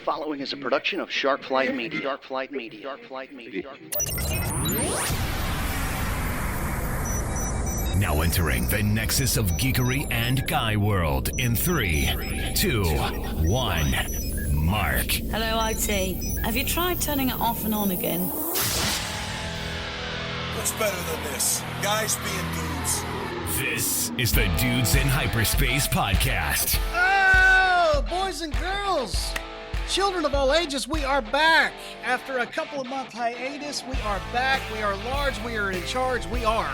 following is a production of Shark Flight Media. Shark Flight Media. Shark Flight Media. Now entering the nexus of geekery and guy world in 3, 2, 1. Mark. Hello, IT. Have you tried turning it off and on again? What's better than this? Guys being dudes. This is the Dudes in Hyperspace podcast. Oh, boys and girls, children of all ages, we are back. After a couple of month hiatus, we are back. We are large. We are in charge. We are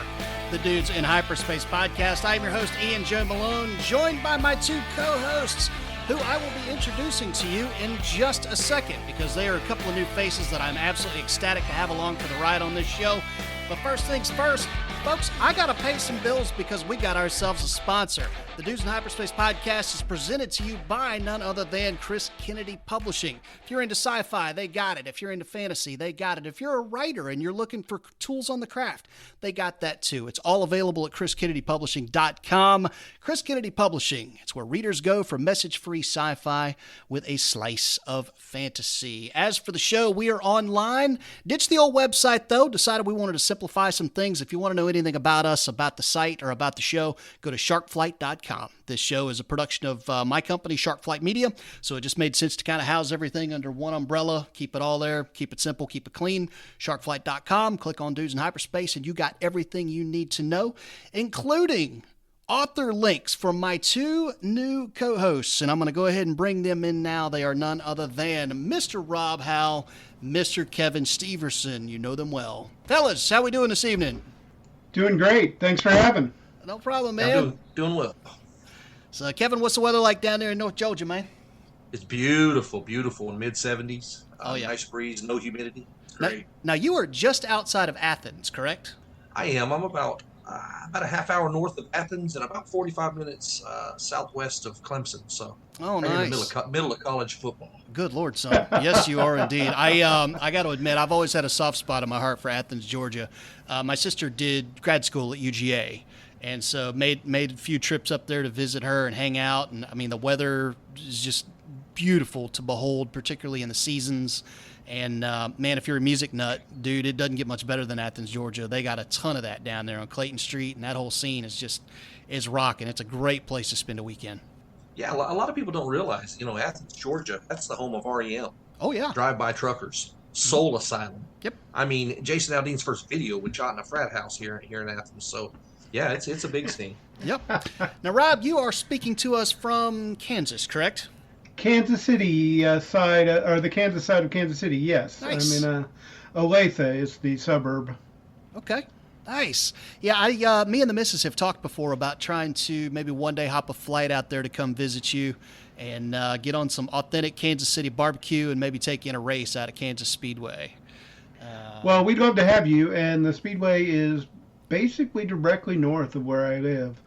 the Dudes in Hyperspace podcast. I am your host, Ian Joe Malone, joined by my two co-hosts, who I will be introducing to you in just a second, because they are a couple of new faces that I'm absolutely ecstatic to have along for the ride on this show. But first things first, folks, I got to pay some bills because we got ourselves a sponsor. The Dudes in Hyperspace podcast is presented to you by none other than Chris Kennedy Publishing. If you're into sci-fi, they got it. If you're into fantasy, they got it. If you're a writer and you're looking for tools on the craft, they got that too. It's all available at chriskennedypublishing.com. Chris Kennedy Publishing, it's where readers go for message-free sci-fi with a slice of fantasy. As for the show, we are online. Ditched the old website, though. Decided we wanted to simplify some things. If you want to know anything about us, about the site, or about the show, go to sharkflight.com. This show is a production of my company, Shark Flight Media, so it just made sense to kind of house everything under one umbrella, keep it all there, keep it simple, keep it clean. Sharkflight.com, click on Dudes in Hyperspace, and you got everything you need to know, including author links from my two new co-hosts, and I'm going to go ahead and bring them in now. They are none other than Mr. Rob Howell, Mr. Kevin Steverson. You know them well. Fellas, how we doing this evening? Doing great. Thanks for having. No problem, man. I'm doing well. So, Kevin, what's the weather like down there in North Georgia, man? It's beautiful in mid-70s. Oh, yeah. Nice breeze, no humidity. Great. Now, you are just outside of Athens, correct? I am. I'm about a half hour north of Athens and about 45 minutes southwest of Clemson. So, oh, right nice. in the middle of college football. Good Lord, son. Yes, you are indeed. I got to admit, I've always had a soft spot in my heart for Athens, Georgia. My sister did grad school at UGA. And so made a few trips up there to visit her and hang out. And, I mean, the weather is just beautiful to behold, particularly in the seasons. And, man, if you're a music nut, dude, it doesn't get much better than Athens, Georgia. They got a ton of that down there on Clayton Street, and that whole scene is rocking. It's a great place to spend a weekend. Yeah, a lot of people don't realize, Athens, Georgia, that's the home of REM. Oh, yeah. Drive-by truckers. Soul Asylum. Yep. I mean, Jason Aldean's first video was shot in a frat house here in Athens. So, yeah, it's a big scene. Yep. Now, Rob, you are speaking to us from Kansas, correct? Kansas City side, or the Kansas side of Kansas City, yes. Nice. I'm in Olathe is the suburb. Okay. Nice. Yeah, me and the missus have talked before about trying to maybe one day hop a flight out there to come visit you and get on some authentic Kansas City barbecue and maybe take you in a race out at Kansas Speedway. Well, we'd love to have you, and the Speedway is basically directly north of where I live.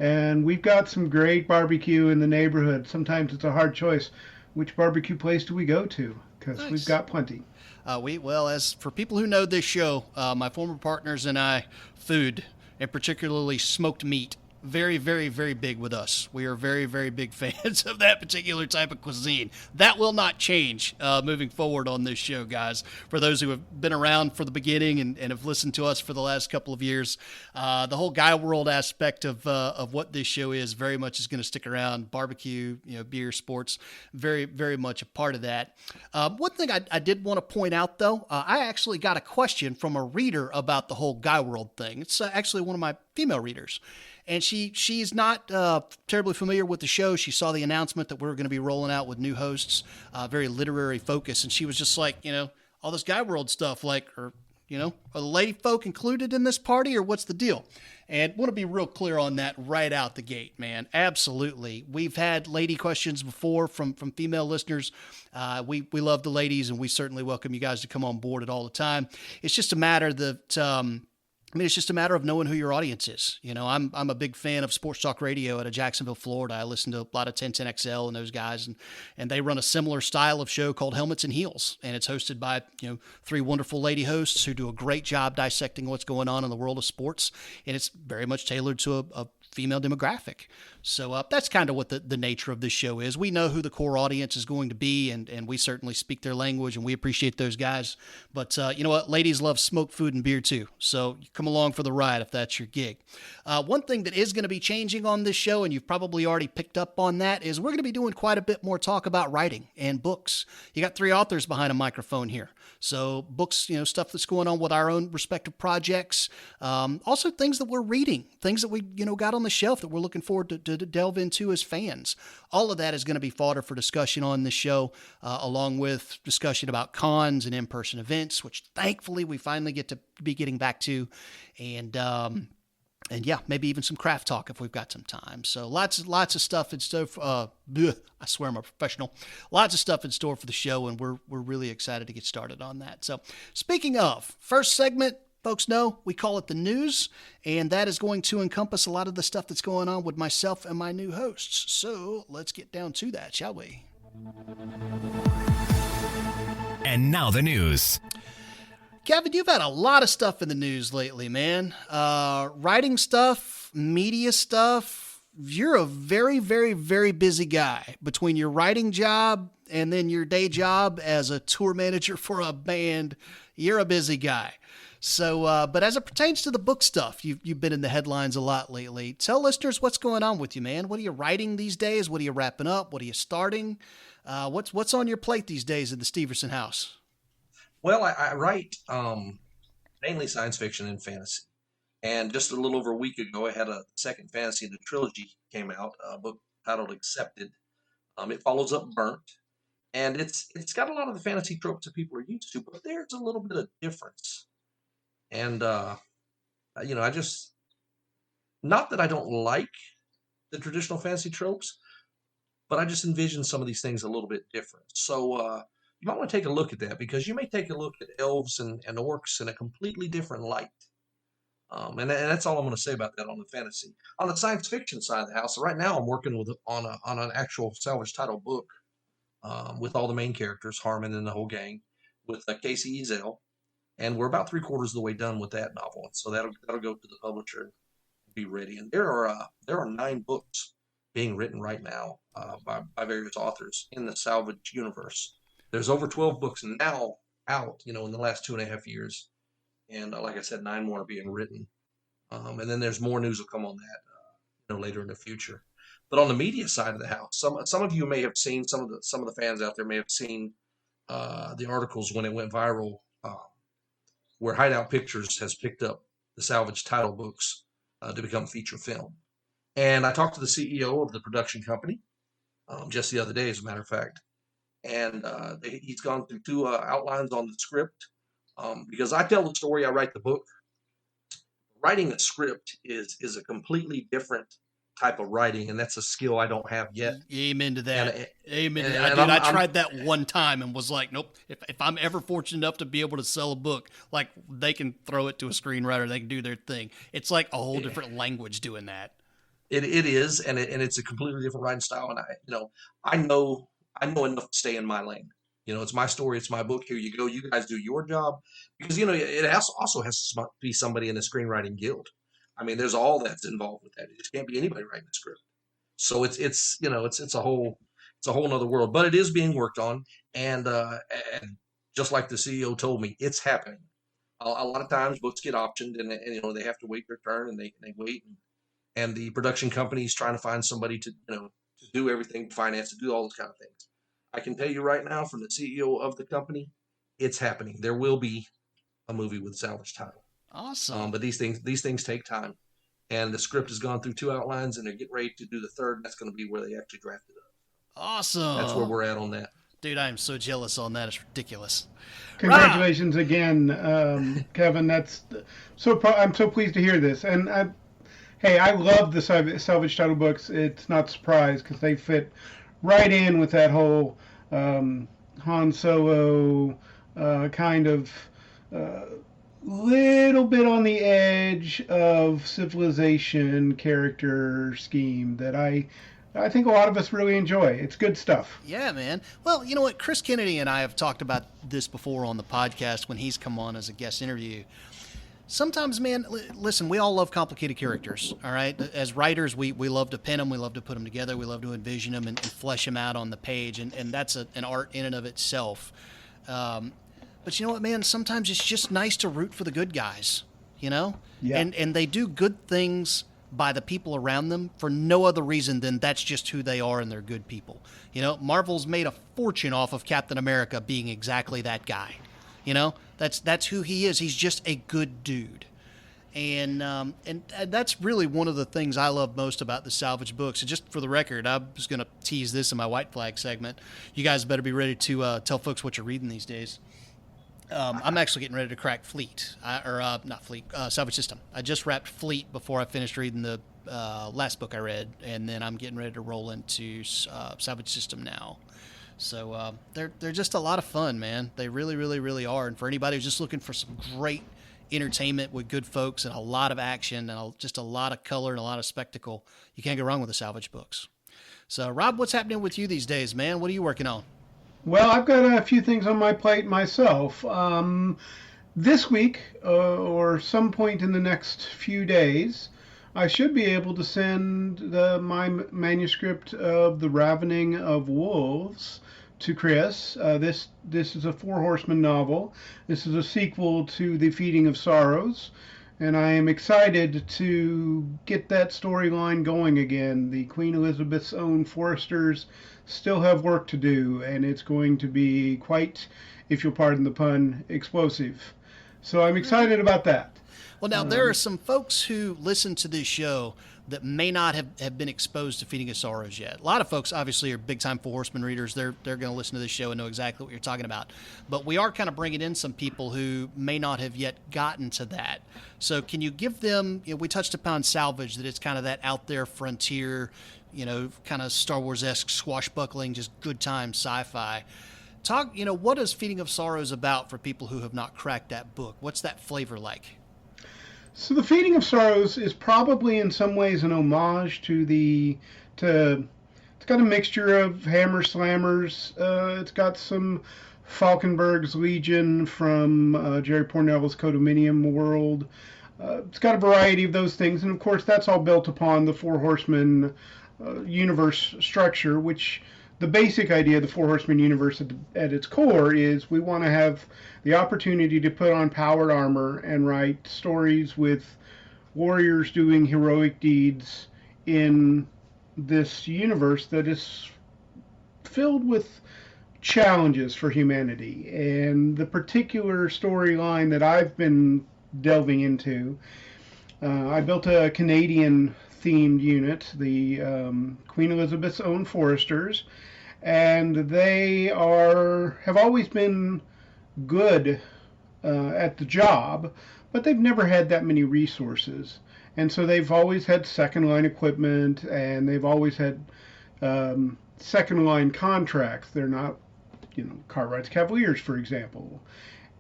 And we've got some great barbecue in the neighborhood. Sometimes it's a hard choice. Which barbecue place do we go to? Because Nice. we've got plenty. As for people who know this show, my former partners and I, food, and particularly smoked meat, very, very, very big with us. We are very, very big fans of that particular type of cuisine. That will not change moving forward on this show, guys. For those who have been around for the beginning and have listened to us for the last couple of years, the whole guy world aspect of what this show is very much is going to stick around. Barbecue, beer, sports, very, very much a part of that. One thing I did want to point out, though, I actually got a question from a reader about the whole guy world thing. It's actually one of my female readers. And she's not terribly familiar with the show. She saw the announcement that we were going to be rolling out with new hosts, very literary focus. And she was just like, all this guy world stuff, like, are the lady folk included in this party, or what's the deal? And want to be real clear on that right out the gate, man. Absolutely. We've had lady questions before from female listeners. We love the ladies, and we certainly welcome you guys to come on board at all the time. It's just a matter that... it's just a matter of knowing who your audience is. I'm a big fan of sports talk radio out of Jacksonville, Florida. I listen to a lot of 1010XL and those guys, and they run a similar style of show called Helmets and Heels, and it's hosted by three wonderful lady hosts who do a great job dissecting what's going on in the world of sports, and it's very much tailored to a female demographic. So that's kind of what the nature of this show is. We know who the core audience is going to be, and we certainly speak their language, and we appreciate those guys. But you know what? Ladies love smoke, food, and beer too. So come along for the ride if that's your gig. One thing that is going to be changing on this show, and you've probably already picked up on that, is we're going to be doing quite a bit more talk about writing and books. You got 3 authors behind a microphone here. So books, stuff that's going on with our own respective projects. Also things that we're reading, things that we, got on the shelf that we're looking forward to delve into as fans. All of that is going to be fodder for discussion on this show, along with discussion about cons and in-person events, which thankfully we finally get to be getting back to. And yeah, maybe even some craft talk if we've got some time. So lots of stuff in store. I swear I'm a professional. Lots of stuff in store for the show, and we're really excited to get started on that. So speaking of, first segment, folks know we call it the news, and that is going to encompass a lot of the stuff that's going on with myself and my new hosts. So let's get down to that, shall we? And now the news. Kevin, you've had a lot of stuff in the news lately, man. Writing stuff, media stuff. You're a very, very, very busy guy between your writing job and then your day job as a tour manager for a band. You're a busy guy. So, but as it pertains to the book stuff, you've been in the headlines a lot lately. Tell listeners what's going on with you, man. What are you writing these days? What are you wrapping up? What are you starting? What's on your plate these days in the Steverson house? Well, I write mainly science fiction and fantasy. And just a little over a week ago, I had a second fantasy in the trilogy came out, a book titled Accepted. It follows up Burnt. And it's got a lot of the fantasy tropes that people are used to, but there's a little bit of difference. And, I just, not that I don't like the traditional fantasy tropes, but I just envision some of these things a little bit different. So, you might want to take a look at that, because you may take a look at elves and orcs in a completely different light. And that's all I'm going to say about that on the fantasy. On the science fiction side of the house, right now I'm working on an actual Salvage Title book with all the main characters, Harmon and the whole gang, with Casey Ezel. And we're about 3/4 of the way done with that novel. So that'll go to the publisher and be ready. And there are 9 books being written right now by various authors in the Salvage universe. There's over 12 books now out, in the last 2.5 years. And like I said, 9 more are being written. And then there's more news will come on that, later in the future. But on the media side of the house, some of you may have seen, some of the fans out there may have seen the articles when it went viral, where Hideout Pictures has picked up the Salvage Title books to become feature film. And I talked to the CEO of the production company just the other day, as a matter of fact. And he's gone through 2 outlines on the script, because I tell the story, I write the book. Writing a script is a completely different type of writing, and that's a skill I don't have yet. Amen to that. Amen. And I tried that one time and was like, nope. If I'm ever fortunate enough to be able to sell a book, like, they can throw it to a screenwriter, they can do their thing. It's like a whole different language doing that. It is, and it's a completely different writing style. And I know enough to stay in my lane. It's my story, it's my book. Here you go. You guys do your job, because it also has to be somebody in the screenwriting guild. I mean, there's all that's involved with that. It just can't be anybody writing the script. So it's a whole nother world. But it is being worked on, and just like the CEO told me, it's happening. A lot of times books get optioned, and they have to wait their turn, and they wait, and the production company is trying to find somebody to do everything, finance, to do all those kind of things. I can tell you right now, from the CEO of the company, it's happening. There will be a movie with Salvage Title. Awesome. But these things take time, and the script has gone through 2 outlines, and they're getting ready to do the 3rd. That's going to be where they actually draft it up. Awesome. That's where we're at on that. Dude, I am so jealous on that. It's ridiculous. Congratulations again, Kevin. I'm so pleased to hear this. And I love the Salvage Title books. It's not a surprise, because they fit right in with that whole Han Solo kind of little bit on the edge of civilization character scheme that I think a lot of us really enjoy. It's good stuff. Yeah, man. Well, you know what? Chris Kennedy and I have talked about this before on the podcast when he's come on as a guest interview. sometimes, man, listen, we all love complicated characters, all right? As writers, we love to pen them, we love to put them together, we love to envision them and flesh them out on the page, and that's an art in and of itself. But you know what, man? Sometimes it's just nice to root for the good guys, you know? Yeah. And they do good things by the people around them for no other reason than that's just who they are and they're good people. You know, Marvel's made a fortune off of Captain America being exactly that guy. You know, that's who he is. He's just a good dude. And that's really one of the things I love most about the Salvage books. And just for the record, I was going to tease this in my White Flag segment. You guys better be ready to tell folks what you're reading these days. I'm actually getting ready to crack Salvage System. I just wrapped Fleet before I finished reading the last book I read, and then I'm getting ready to roll into Salvage System now. So they're just a lot of fun, man. They really, really, really are. And for anybody who's just looking for some great entertainment with good folks and a lot of action and just a lot of color and a lot of spectacle, you can't go wrong with the Salvage books. So, Rob, what's happening with you these days, man? What are you working on? Well, I've got a few things on my plate myself. This week, or some point in the next few days, I should be able to send my manuscript of The Ravening of Wolves to Chris. This is a Four Horsemen novel. This is a sequel to The Feeding of Sorrows, and I am excited to get that storyline going again. The Queen Elizabeth's own foresters still have work to do, and it's going to be quite, if you'll pardon the pun, explosive. So I'm excited about that. Well, now, there are some folks who listen to this show that may not have been exposed to Feeding of Sorrows yet. A lot of folks, obviously, are big-time Four Horsemen readers. They're going to listen to this show and know exactly what you're talking about. But we are kind of bringing in some people who may not have yet gotten to that. So can you give them, we touched upon Salvage, that it's kind of that out there frontier, kind of Star Wars-esque swashbuckling, just good time sci-fi. Talk, what is Feeding of Sorrows about for people who have not cracked that book? What's that flavor like? So The Feeding of Sorrows is probably in some ways an homage to it's got a mixture of Hammer Slammers. It's got some Falkenberg's Legion from Jerry Pournelle's Codominium world. It's got a variety of those things. And of course, that's all built upon the Four Horsemen universe structure, which the basic idea of the Four Horsemen universe at its core is we want to have the opportunity to put on powered armor and write stories with warriors doing heroic deeds in this universe that is filled with challenges for humanity. And the particular storyline that I've been delving into, I built a Canadian themed unit, the Queen Elizabeth's own foresters, and they have always been good at the job, but they've never had that many resources, and so they've always had second line equipment, and they've always had second line contracts. They're not, Cartwright's Cavaliers, for example,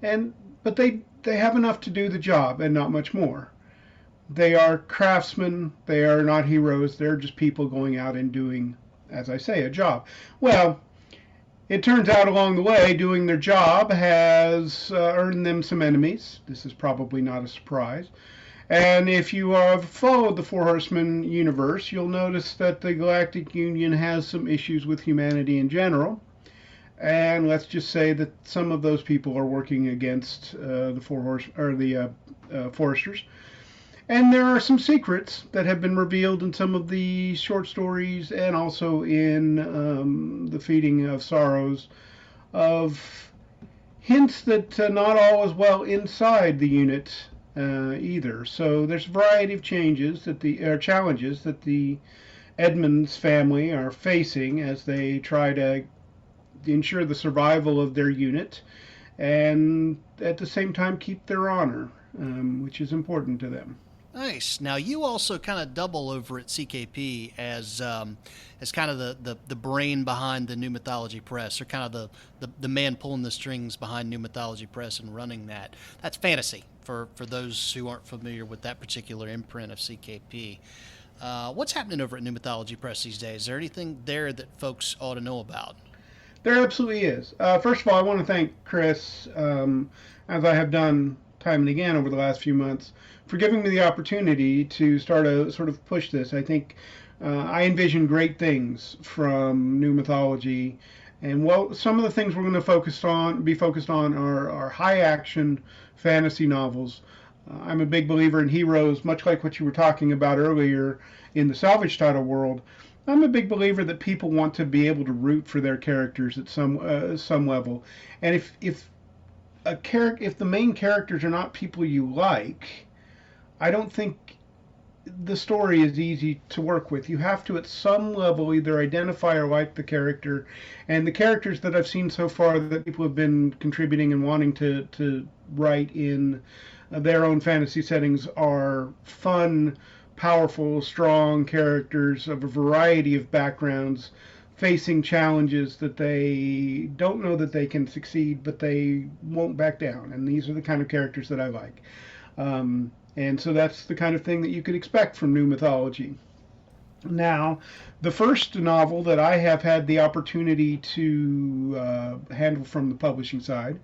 but they have enough to do the job and not much more. They are craftsmen. They are not heroes. They're just people going out and doing, as I say, a job. Well, it turns out along the way, doing their job has earned them some enemies. This is probably not a surprise. And if you have followed the Four Horsemen universe, you'll notice that the Galactic Union has some issues with humanity in general. And let's just say that some of those people are working against the Foresters. And there are some secrets that have been revealed in some of the short stories and also in The Feeding of Sorrows of hints that not all is well inside the unit either. So there's a variety of challenges that the Edmonds family are facing as they try to ensure the survival of their unit and at the same time keep their honor, which is important to them. Nice. Now you also kind of double over at CKP as kind of the brain behind the New Mythology Press, or kind of the man pulling the strings behind New Mythology Press and running that. That's fantasy for those who aren't familiar with that particular imprint of CKP. What's happening over at New Mythology Press these days? Is there anything there that folks ought to know about? There absolutely is. First of all, I want to thank Chris, as I have done time and again over the last few months for giving me the opportunity to start to sort of push this. I think I envision great things from New Mythology. And well, some of the things we're going to be focused on are high action fantasy novels. I'm a big believer in heroes, much like what you were talking about earlier in the Salvage Title world. I'm a big believer that people want to be able to root for their characters at some level. And if the main characters are not people you like, I don't think the story is easy to work with. You have to, at some level, either identify or like the character. And the characters that I've seen so far that people have been contributing and wanting to write in their own fantasy settings are fun, powerful, strong characters of a variety of backgrounds, facing challenges that they don't know that they can succeed, but they won't back down. And these are the kind of characters that I like. And so that's the kind of thing that you could expect from New Mythology. Now, the first novel that I have had the opportunity to handle from the publishing side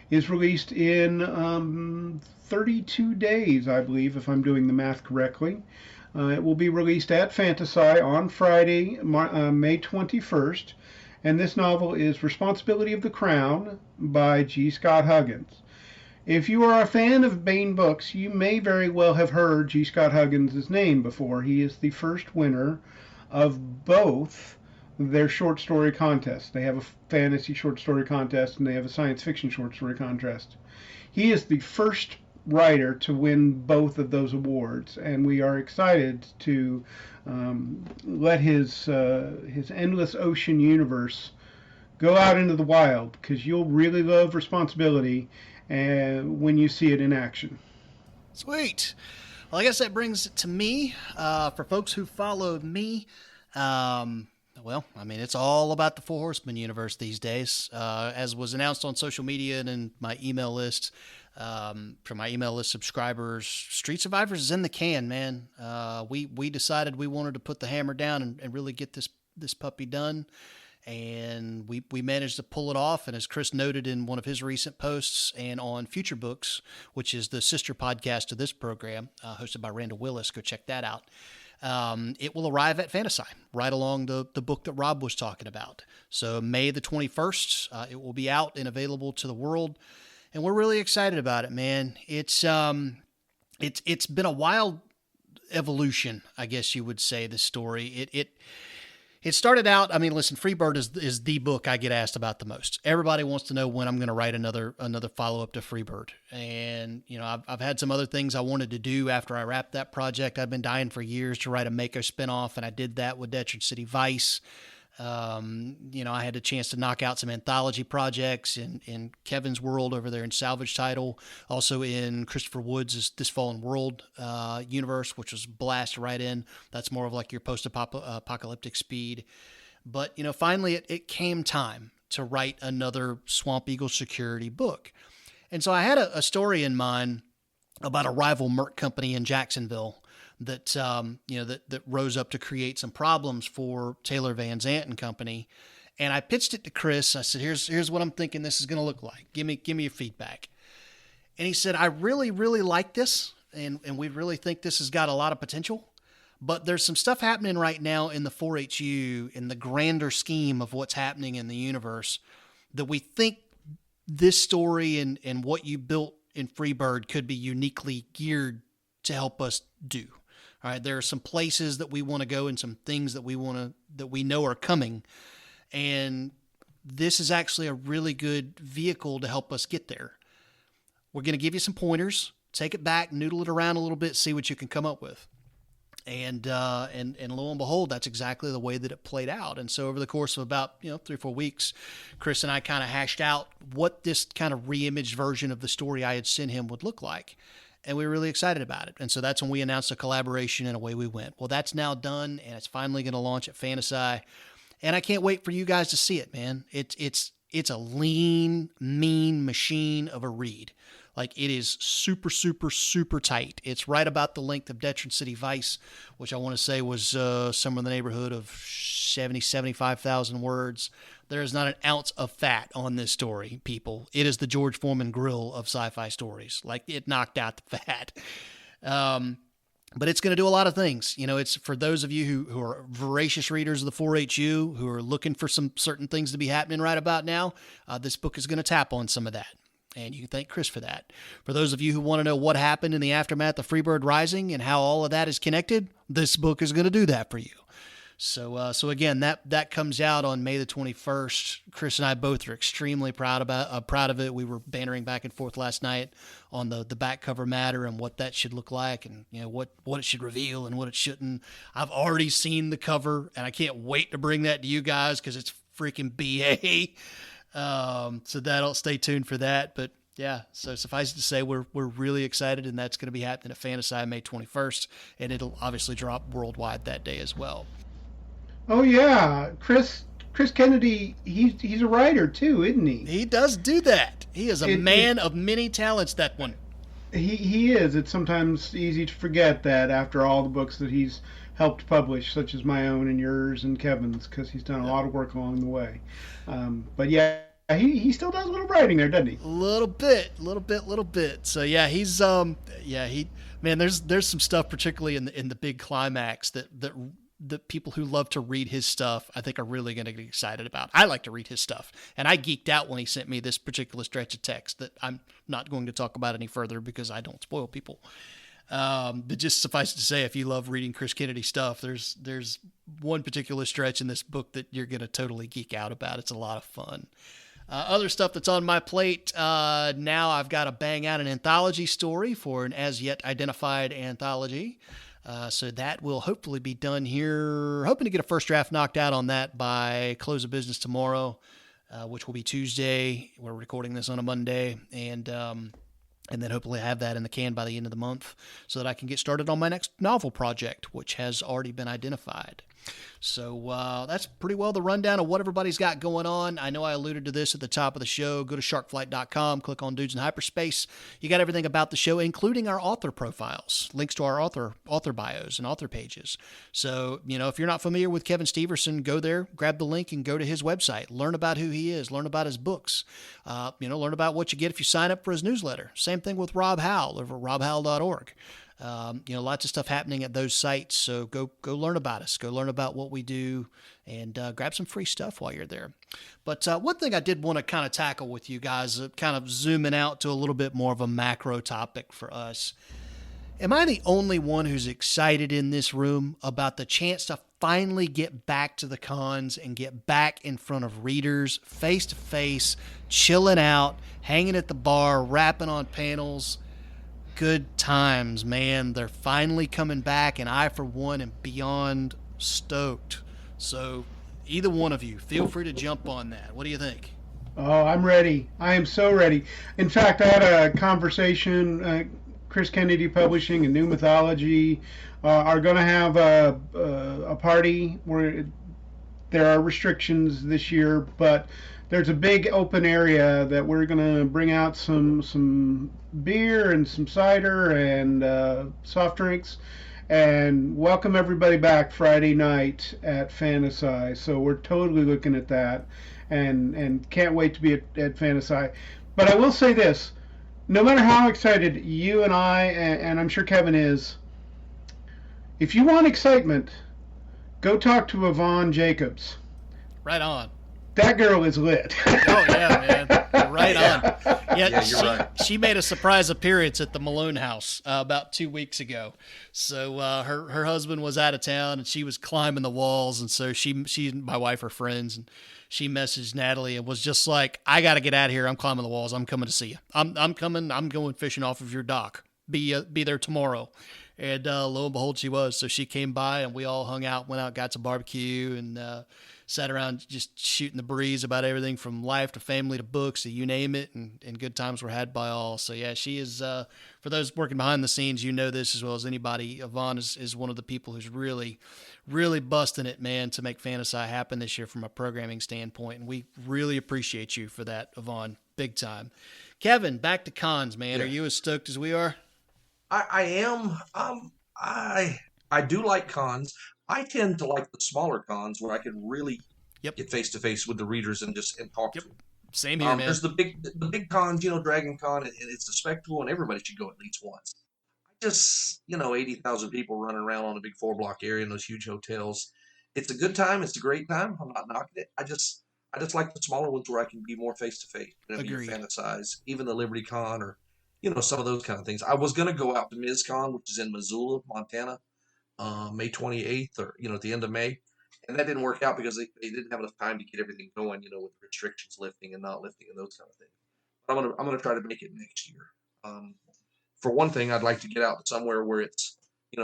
is released in 32 days, I believe, if I'm doing the math correctly. It will be released at FantaSci on Friday, May 21st. And this novel is Responsibility of the Crown by G. Scott Huggins. If you are a fan of Baen books, you may very well have heard G. Scott Huggins' name before. He is the first winner of both their short story contests. They have a fantasy short story contest and they have a science fiction short story contest. He is the first writer to win both of those awards, and we are excited to let his endless ocean universe go out into the wild, because you'll really love Responsibility and when you see it in action. Sweet. Well, I guess that brings it to me. For folks who followed me, well, I mean, it's all about the Four Horsemen universe these days. As was announced on social media and in my email list, for my email list subscribers, Street Survivors is in the can, man. We decided we wanted to put the hammer down and really get this puppy done. And we managed to pull it off. And as Chris noted in one of his recent posts and on Future Books, which is the sister podcast to this program, hosted by Randall Willis, go check that out. It will arrive at FantaSci, right along the book that Rob was talking about. So May the 21st, it will be out and available to the world. And we're really excited about it, man. It's been a wild evolution, I guess you would say, this story. It started out, I mean, listen, Freebird is the book I get asked about the most. Everybody wants to know when I'm going to write another follow-up to Freebird. And, you know, I've had some other things I wanted to do after I wrapped that project. I've been dying for years to write a Mako spinoff, and I did that with Detroit City Vice. You know, I had a chance to knock out some anthology projects in Kevin's world over there in Salvage Title, also in Christopher Woods' This Fallen World universe, which was blast right in. That's more of like your post-apocalyptic speed. But, you know, finally it came time to write another Swamp Eagle Security book. And so I had a story in mind about a rival Merc company in Jacksonville that that rose up to create some problems for Taylor Van Zandt and company. And I pitched it to Chris. I said, here's what I'm thinking this is going to look like. Give me your feedback. And he said, I really, really like this. And we really think this has got a lot of potential, but there's some stuff happening right now in the 4HU in the grander scheme of what's happening in the universe that we think this story and what you built in Freebird could be uniquely geared to help us do. All right, there are some places that we want to go and some things that we know are coming. And this is actually a really good vehicle to help us get there. We're going to give you some pointers, take it back, noodle it around a little bit, see what you can come up with. And lo and behold, that's exactly the way that it played out. And so over the course of about 3 or 4 weeks, Chris and I kind of hashed out what this kind of re-imaged version of the story I had sent him would look like. And we were really excited about it. And so that's when we announced a collaboration, and away we went. Well, that's now done, and it's finally going to launch at FantaSci. And I can't wait for you guys to see it, man. It's a lean, mean machine of a read. Like, it is super, super, super tight. It's right about the length of Detroit City Vice, which I want to say was somewhere in the neighborhood of 75,000 words. There is not an ounce of fat on this story, people. It is the George Foreman grill of sci-fi stories. Like, it knocked out the fat. But it's going to do a lot of things. You know, it's for those of you who are voracious readers of the 4HU, who are looking for some certain things to be happening right about now, this book is going to tap on some of that. And you can thank Chris for that. For those of you who want to know what happened in the aftermath of Freebird Rising and how all of that is connected, this book is going to do that for you. So again, that comes out on May the 21st. Chris and I both are extremely proud of it. We were bantering back and forth last night on the back cover matter and what that should look like, and you know what it should reveal and what it shouldn't. I've already seen the cover, and I can't wait to bring that to you guys because it's freaking BA. So that'll stay tuned for that. But yeah, so suffice it to say, we're really excited, and that's going to be happening at FantaSci May 21st, and it'll obviously drop worldwide that day as well. Oh yeah, Chris Kennedy, he's a writer too, isn't he? He does do that. He is a man of many talents, that one. He is. It's sometimes easy to forget that after all the books that he's helped publish, such as my own and yours and Kevin's, because he's done a lot of work along the way. But yeah, he still does a little writing there, doesn't he? Little bit. So yeah, he's there's some stuff, particularly in the big climax that the people who love to read his stuff, I think, are really going to get excited about. I like to read his stuff, and I geeked out when he sent me this particular stretch of text that I'm not going to talk about any further because I don't spoil people. But just suffice it to say, if you love reading Chris Kennedy stuff, there's one particular stretch in this book that you're going to totally geek out about. It's a lot of fun. Other stuff that's on my plate, now I've got to bang out an anthology story for an as yet identified anthology. So that will hopefully be done here. Hoping to get a first draft knocked out on that by close of business tomorrow, which will be Tuesday. We're recording this on a Monday, and then hopefully have that in the can by the end of the month so that I can get started on my next novel project, which has already been identified. So that's pretty well the rundown of what everybody's got going on. I know I alluded to this at the top of the show. Go to sharkflight.com, click on Dudes in Hyperspace. You got everything about the show, including our author profiles, links to our author bios and author pages. So, you know, if you're not familiar with Kevin Steverson, go there, grab the link, and go to his website. Learn about who he is, learn about his books, learn about what you get if you sign up for his newsletter. Same thing with Rob Howell over at robhowell.org. Lots of stuff happening at those sites. So go learn about us. Go learn about what we do, and grab some free stuff while you're there. But one thing I did want to kind of tackle with you guys, kind of zooming out to a little bit more of a macro topic for us. Am I the only one who's excited in this room about the chance to finally get back to the cons and get back in front of readers, face to face, chilling out, hanging at the bar, rapping on panels? Good times, man. They're finally coming back, and I, for one, am beyond stoked. So either one of you, feel free to jump on that. What do you think? Oh, I'm ready. I am so ready. In fact, I had a conversation. Chris Kennedy Publishing and New Mythology are going to have a party where there are restrictions this year, but there's a big open area that we're going to bring out some beer and some cider and soft drinks and welcome everybody back Friday night at FantaSci. So we're totally looking at that and can't wait to be at FantaSci. But I will say this, no matter how excited you and I, and I'm sure Kevin is, if you want excitement, go talk to Yvonne Jacobs. Right on. That girl is lit. Oh, yeah, man. Right on. Yeah, you're right. She made a surprise appearance at the Malone house about 2 weeks ago. So her husband was out of town, and she was climbing the walls. And so she and my wife are friends, and she messaged Natalie and was just like, I got to get out of here. I'm climbing the walls. I'm coming to see you. I'm coming. I'm going fishing off of your dock. Be there tomorrow. And lo and behold, she was. So she came by, and we all hung out, went out, got some barbecue, and sat around just shooting the breeze about everything from life to family to books to you name it, and good times were had by all. So yeah, she is, for those working behind the scenes, you know this as well as anybody, Yvonne is one of the people who's really, really busting it, man, to make FantaSci happen this year from a programming standpoint, and we really appreciate you for that, Yvonne, big time. Kevin, back to cons, man. Yeah. Are you as stoked as we are? I am. I do like cons. I tend to like the smaller cons where I can really get face to face with the readers and talk to them. Same here, man. There's the big cons, Dragon Con, and it's a spectacle, and everybody should go at least once. Just 80,000 people running around on a big 4-block area in those huge hotels. It's a good time. It's a great time. I'm not knocking it. I just like the smaller ones where I can be more face to face. Fantasize, even the Liberty Con or some of those kind of things. I was going to go out to MizCon, which is in Missoula, Montana, May 28th, or at the end of May, and that didn't work out because they didn't have enough time to get everything going, with restrictions lifting and not lifting and those kind of things. But I'm gonna try to make it next year. For one thing, I'd like to get out somewhere where it's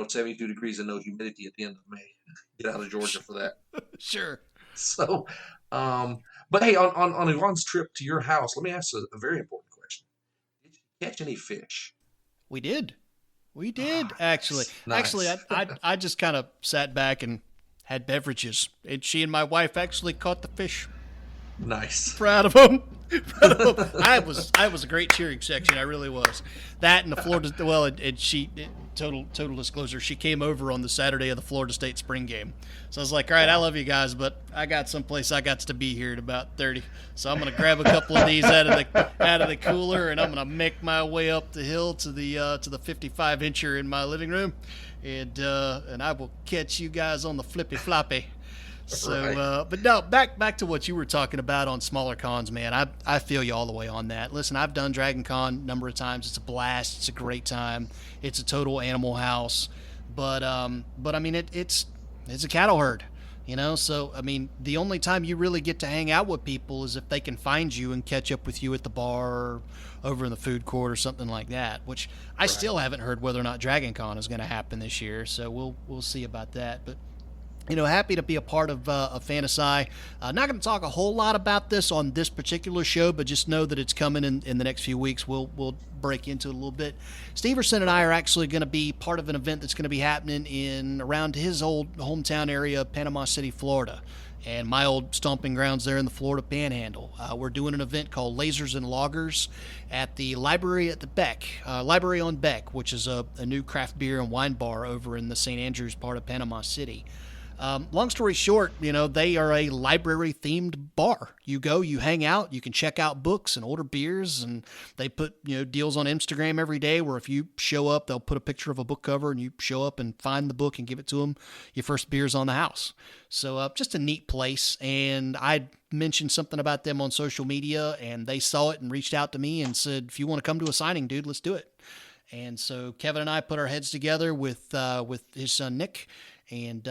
72 degrees and no humidity at the end of May. Get out of Georgia for that. Sure. So, but hey, on Yvonne's trip to your house, let me ask a very important question. Did you catch any fish? We did, actually. Nice. Actually, I just kind of sat back and had beverages, and she and my wife actually caught the fish. Nice. Proud of them. I was a great cheering section. I really was. That and the Florida. Well, and she. Total disclosure. She came over on the Saturday of the Florida State spring game. So I was like, all right, I love you guys, but I got someplace I got to be here at about 30. So I'm gonna grab a couple of these out of the cooler, and I'm gonna make my way up the hill to the 55-incher in my living room, and I will catch you guys on the flippy floppy. So, right. But no, back to what you were talking about on smaller cons, man. I feel you all the way on that. Listen, I've done Dragon Con a number of times. It's a blast. It's a great time. It's a total animal house. But I mean, it's a cattle herd, So, I mean, the only time you really get to hang out with people is if they can find you and catch up with you at the bar or over in the food court or something like that, which I still haven't heard whether or not Dragon Con is going to happen this year. So we'll see about that. But happy to be a part of FantaSci. Not going to talk a whole lot about this on this particular show, but just know that it's coming in the next few weeks. We'll break into it a little bit. Steverson and I are actually going to be part of an event that's going to be happening around his old hometown area, Panama City, Florida, and my old stomping grounds there in the Florida Panhandle. We're doing an event called Lasers and Loggers at the Library at the Beck, Library on Beck, which is a new craft beer and wine bar over in the St. Andrews part of Panama City. Long story short, they are a library-themed bar. You go, you hang out, you can check out books and order beers, and they put, deals on Instagram every day where if you show up, they'll put a picture of a book cover, and you show up and find the book and give it to them. Your first beer's on the house. So just a neat place, and I mentioned something about them on social media, and they saw it and reached out to me and said, if you want to come to a signing, dude, let's do it. And so Kevin and I put our heads together with his son, Nick, and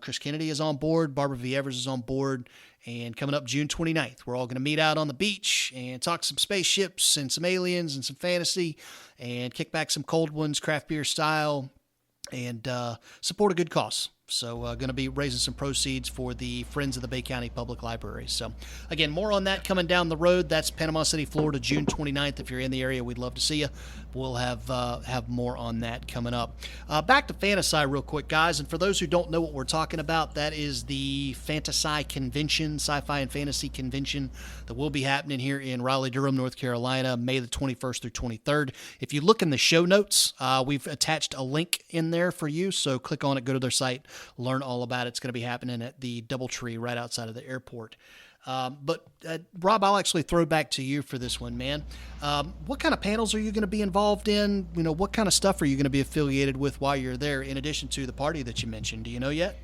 Chris Kennedy is on board. Barbara V. Evers is on board. And coming up June 29th, we're all going to meet out on the beach and talk some spaceships and some aliens and some fantasy and kick back some cold ones, craft beer style, and support a good cause. So going to be raising some proceeds for the Friends of the Bay County Public Library. So again, more on that coming down the road. That's Panama City, Florida, June 29th. If you're in the area, we'd love to see you. We'll have more on that coming up. Back to FantaSci real quick, guys. And for those who don't know what we're talking about, that is the FantaSci Convention, Sci-Fi and Fantasy Convention that will be happening here in Raleigh-Durham, North Carolina, May the 21st through 23rd. If you look in the show notes, we've attached a link in there for you. So click on it, go to their site, learn all about it. It's going to be happening at the DoubleTree right outside of the airport. But Rob, I'll actually throw back to you for this one, man. What kind of panels are you going to be involved in? What kind of stuff are you going to be affiliated with while you're there, in addition to the party that you mentioned? Do you know yet?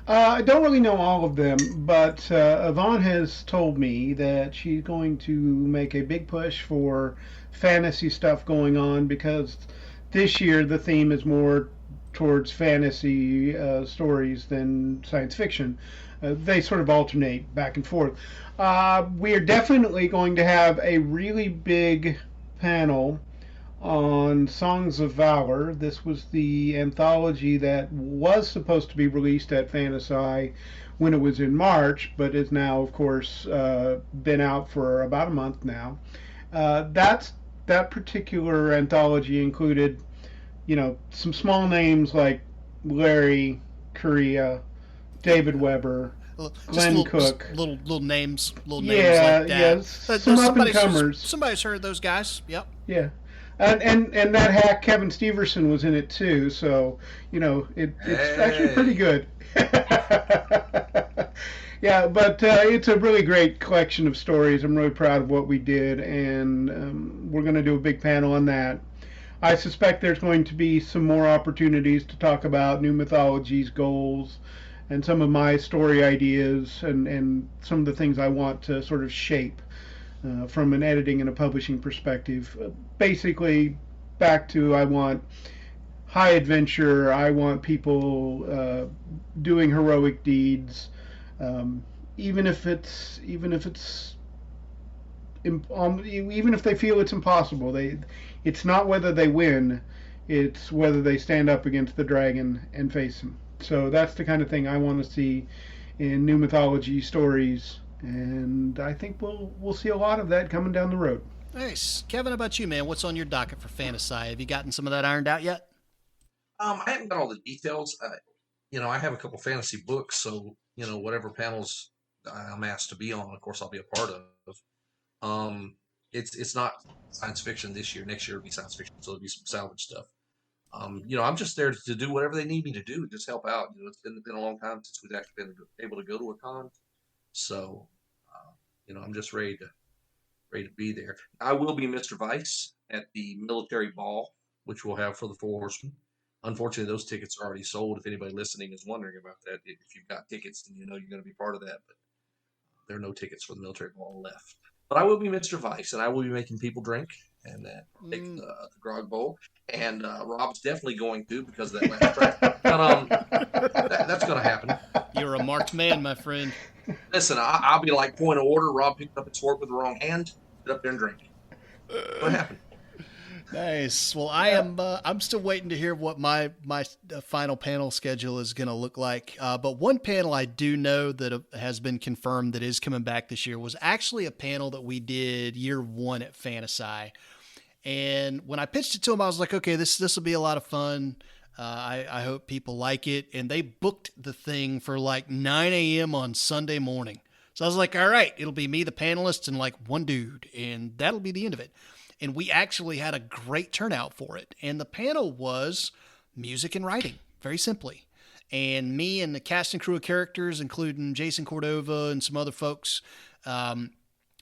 I don't really know all of them, but Yvonne has told me that she's going to make a big push for fantasy stuff going on, because this year the theme is more towards fantasy stories than science fiction. They sort of alternate back and forth. We are definitely going to have a really big panel on Songs of Valor. This was the anthology that was supposed to be released at FantaSci when it was in March, but is now, of course, been out for about a month now. That particular anthology included, some small names like Larry Correa, David Weber, Glenn Cook. Little names like that. Yeah, some up-and-comers. Somebody's heard of those guys. Yep. Yeah. And that hack Kevin Steverson was in it too, so it's actually pretty good. Yeah, but it's a really great collection of stories. I'm really proud of what we did, and we're going to do a big panel on that. I suspect there's going to be some more opportunities to talk about new mythologies, goals, and some of my story ideas, and some of the things I want to sort of shape from an editing and a publishing perspective. Basically, back to I want high adventure. I want people doing heroic deeds, even if they feel it's impossible. It's not whether they win, it's whether they stand up against the dragon and face him. So that's the kind of thing I want to see in new mythology stories, and I think we'll see a lot of that coming down the road. Nice. Kevin, how about you, man? What's on your docket for FantaSci? Have you gotten some of that ironed out yet? I haven't got all the details. I have a couple fantasy books, so whatever panels I'm asked to be on, of course, I'll be a part of. It's not science fiction this year. Next year it'll be science fiction, so it'll be some salvage stuff. I'm just there to do whatever they need me to do, just help out. It's been a long time since we've actually been able to go to a con, so I'm just ready to be there. I will be Mr. Vice at the military ball, which we'll have for the Four Horsemen. Unfortunately, those tickets are already sold. If anybody listening is wondering about that, if you've got tickets, then you're going to be part of that. But there are no tickets for the military ball left. But I will be Mr. Vice, and I will be making people drink and take the grog bowl. And Rob's definitely going to, because of that last track. But that's going to happen. You're a marked man, my friend. Listen, I'll be like point of order. Rob picked up his fork with the wrong hand. Get up there and drink. What happened? Nice. Well, I'm still waiting to hear what my final panel schedule is going to look like. But one panel I do know that has been confirmed that is coming back this year was actually a panel that we did year one at FantaSci. And when I pitched it to them, I was like, okay, this will be a lot of fun. I hope people like it. And they booked the thing for like 9 a.m. on Sunday morning. So I was like, all right, it'll be me, the panelists, and like one dude, and that'll be the end of it. And we actually had a great turnout for it. And the panel was music and writing, very simply. And me and the cast and crew of characters, including Jason Cordova and some other folks,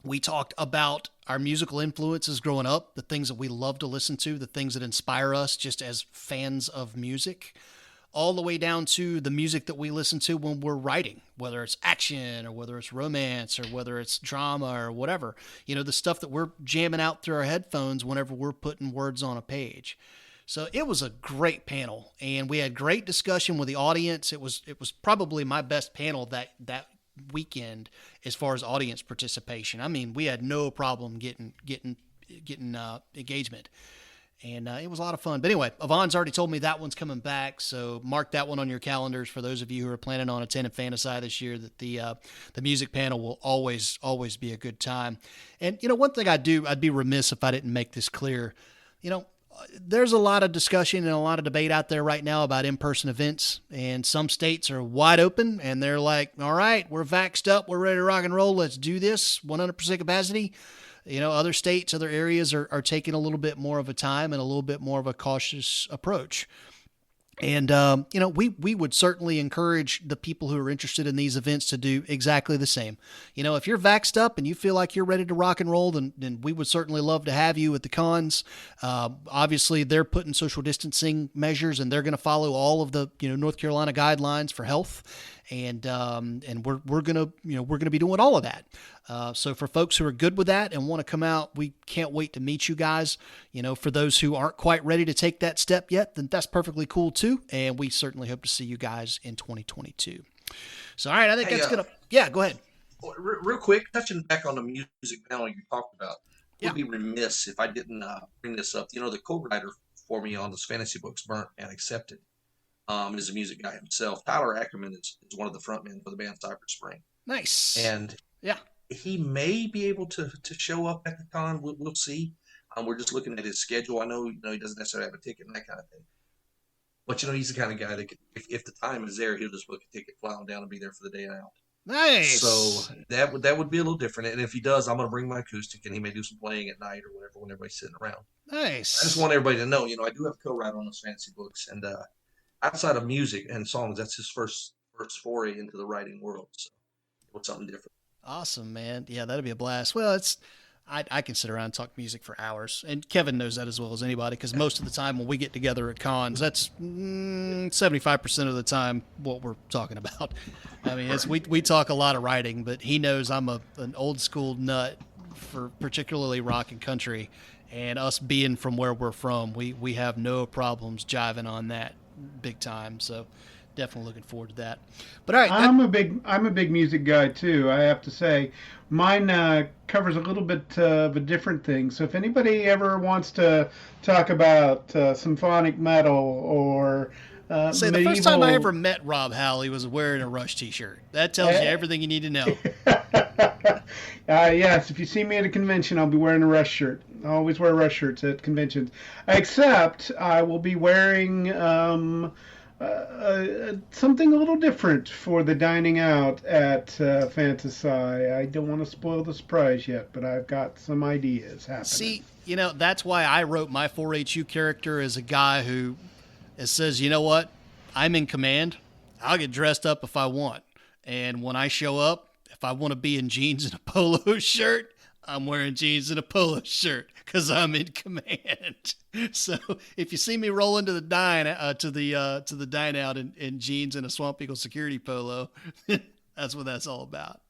we talked about our musical influences growing up, the things that we love to listen to, the things that inspire us just as fans of music, all the way down to the music that we listen to when we're writing, whether it's action or whether it's romance or whether it's drama or whatever, the stuff that we're jamming out through our headphones whenever we're putting words on a page. So it was a great panel, and we had great discussion with the audience. It was probably my best panel that weekend as far as audience participation. I mean, we had no problem getting engagement. And it was a lot of fun. But anyway, Yvonne's already told me that one's coming back, so mark that one on your calendars for those of you who are planning on attending FantaSci this year, that the music panel will always be a good time. And, one thing I'd be remiss if I didn't make this clear. There's a lot of discussion and a lot of debate out there right now about in-person events, and some states are wide open, and they're like, all right, we're vaxxed up, we're ready to rock and roll, let's do this, 100% capacity. Other states, other areas are taking a little bit more of a time and a little bit more of a cautious approach. And, we would certainly encourage the people who are interested in these events to do exactly the same. If you're vaxxed up and you feel like you're ready to rock and roll, then we would certainly love to have you at the cons. Obviously, they're putting social distancing measures, and they're going to follow all of the, North Carolina guidelines for health. And we're gonna be doing all of that. So for folks who are good with that and want to come out, we can't wait to meet you guys. For those who aren't quite ready to take that step yet, then that's perfectly cool too. And we certainly hope to see you guys in 2022. So, all right, I think go ahead. Real quick, touching back on the music panel you talked about, would be remiss if I didn't bring this up. The co-writer for me on this fantasy books, Burnt and Accepted, is a music guy himself. Tyler Ackerman is one of the frontmen for the band Cypress. Nice. And he may be able to show up at the con. We'll see. We're just looking at his schedule. I know he doesn't necessarily have a ticket and that kind of thing. But he's the kind of guy that could, if the time is there, he'll just book a ticket, fly on down, and be there for the day out. Nice. So that would be a little different. And if he does, I'm going to bring my acoustic, and he may do some playing at night or whatever when everybody's sitting around. Nice. I just want everybody to know, I do have a co-writer on those fantasy books, and outside of music and songs, that's his first foray into the writing world. So with something different. Awesome, man. Yeah, that'd be a blast. Well, I can sit around and talk music for hours, and Kevin knows that as well as anybody, because most of the time when we get together at cons, that's 75% of the time what we're talking about. I mean, we talk a lot of writing, but he knows I'm an old school nut for particularly rock and country, and us being from where we're from, we have no problems jiving on that big time. So definitely looking forward to that. But all right, I'm a big music guy too, I have to say. Mine covers a little bit of a different thing. So if anybody ever wants to talk about symphonic metal or say the first time I ever met Rob Howell, he was wearing a Rush t-shirt. That tells you everything you need to know. Yes, if you see me at a convention, I'll be wearing a Rush shirt. I always wear Rush shirts at conventions. Except I will be wearing something a little different for the dining out at FantaSci. I don't want to spoil the surprise yet, but I've got some ideas happening. See, that's why I wrote my 4HU character as a guy who says, you know what, I'm in command. I'll get dressed up if I want. And when I show up, if I want to be in jeans and a polo shirt, I'm wearing jeans and a polo shirt because I'm in command. So if you see me roll into the dine to the dine out in jeans and a Swamp Eagle security polo, that's what that's all about.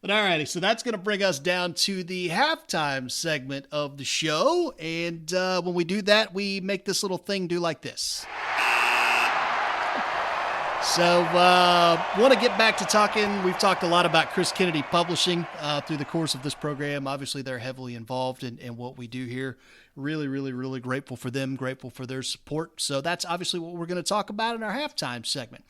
But all righty, so that's going to bring us down to the halftime segment of the show. And when we do that, we make this little thing do like this. So want to get back to talking. We've talked a lot about Chris Kennedy Publishing through the course of this program. Obviously, they're heavily involved in what we do here. Really, really, really grateful for them, grateful for their support. So that's obviously what we're going to talk about in our halftime segment.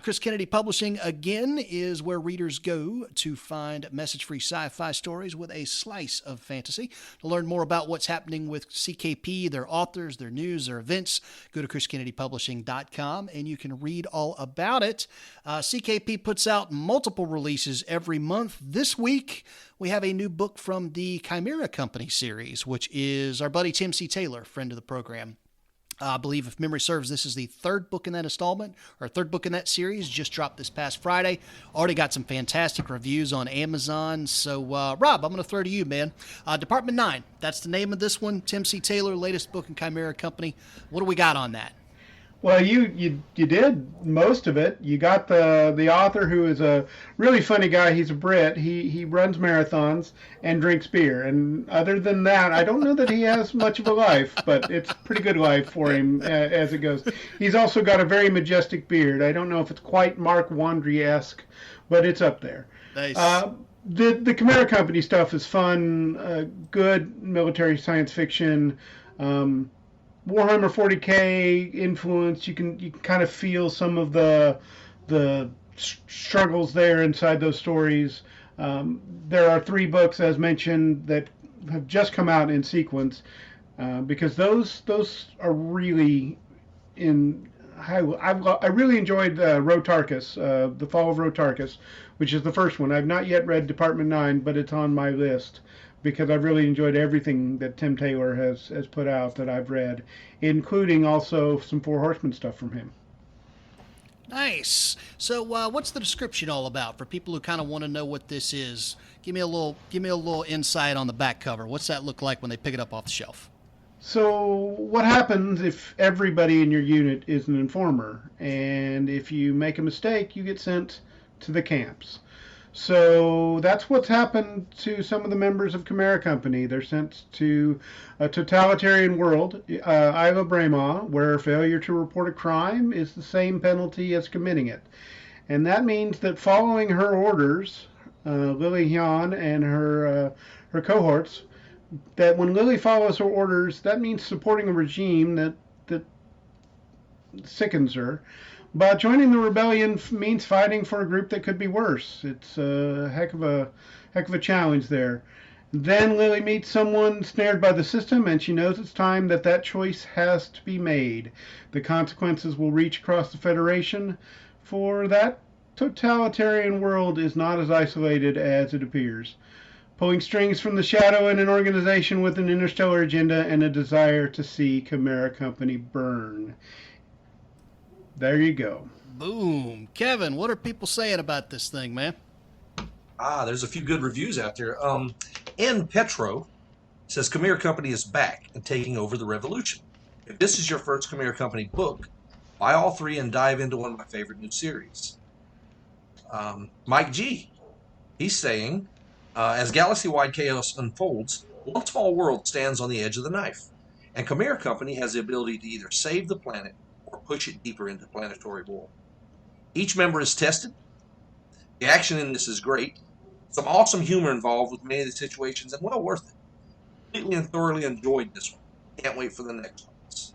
Chris Kennedy Publishing, again, is where readers go to find message-free sci-fi stories with a slice of fantasy. To learn more about what's happening with CKP, their authors, their news, their events, go to chriskennedypublishing.com, and you can read all about it. CKP puts out multiple releases every month. This week, we have a new book from the Chimera Company series, which is our buddy Tim C. Taylor, friend of the program. I believe, if memory serves, this is the third book in that installment, or third book in that series, just dropped this past Friday. Already got some fantastic reviews on Amazon. So, Rob, I'm going to throw to you, man. Department 9, that's the name of this one. Tim C. Taylor, latest book in Chimera Company. What do we got on that? Well, you did most of it. You got the author, who is a really funny guy. He's a Brit. He runs marathons and drinks beer. And other than that, I don't know that he has much of a life, but it's a pretty good life for him as it goes. He's also got a very majestic beard. I don't know if it's quite Mark Wandry-esque, but it's up there. Nice. The Chimera Company stuff is fun, good military science fiction. Warhammer 40K influence. You can kind of feel some of the struggles there inside those stories. There are 3 books, as mentioned, that have just come out in sequence, because those are really in. I really enjoyed Rotarchus, The Fall of Rotarchus, which is the first one. I've not yet read Department 9, but it's on my list, because I've really enjoyed everything that Tim Taylor has put out that I've read, including also some Four Horsemen stuff from him. Nice. So what's the description all about for people who kind of want to know what this is? Give me a little insight on the back cover. What's that look like when they pick it up off the shelf? So what happens if everybody in your unit is an informer, and if you make a mistake, you get sent to the camps? So that's what's happened to some of the members of Chimera Company. They're sent to a totalitarian world, Isla Brema, where failure to report a crime is the same penalty as committing it. And that means that following her orders, Lily Hyun and her cohorts, that when Lily follows her orders, that means supporting a regime that sickens her. But joining the rebellion means fighting for a group that could be worse. It's a heck of a challenge there. Then Lily meets someone snared by the system, and she knows it's time that choice has to be made. The consequences will reach across the Federation, for that totalitarian world is not as isolated as it appears. Pulling strings from the shadow in an organization with an interstellar agenda and a desire to see Chimera Company burn. There you go. Boom. Kevin, what are people saying about this thing, man? There's a few good reviews out there. N. Petro says Khmer Company is back and taking over the revolution. If this is your first Khmer Company book, buy all three and dive into one of my favorite new series. Mike G. He's saying, as galaxy-wide chaos unfolds, one small world stands on the edge of the knife, and Khmer Company has the ability to either save the planet or push it deeper into planetary war. Each member is tested. The action in this is great. Some awesome humor involved with many of the situations, and well worth it. Completely and thoroughly enjoyed this one. Can't wait for the next ones.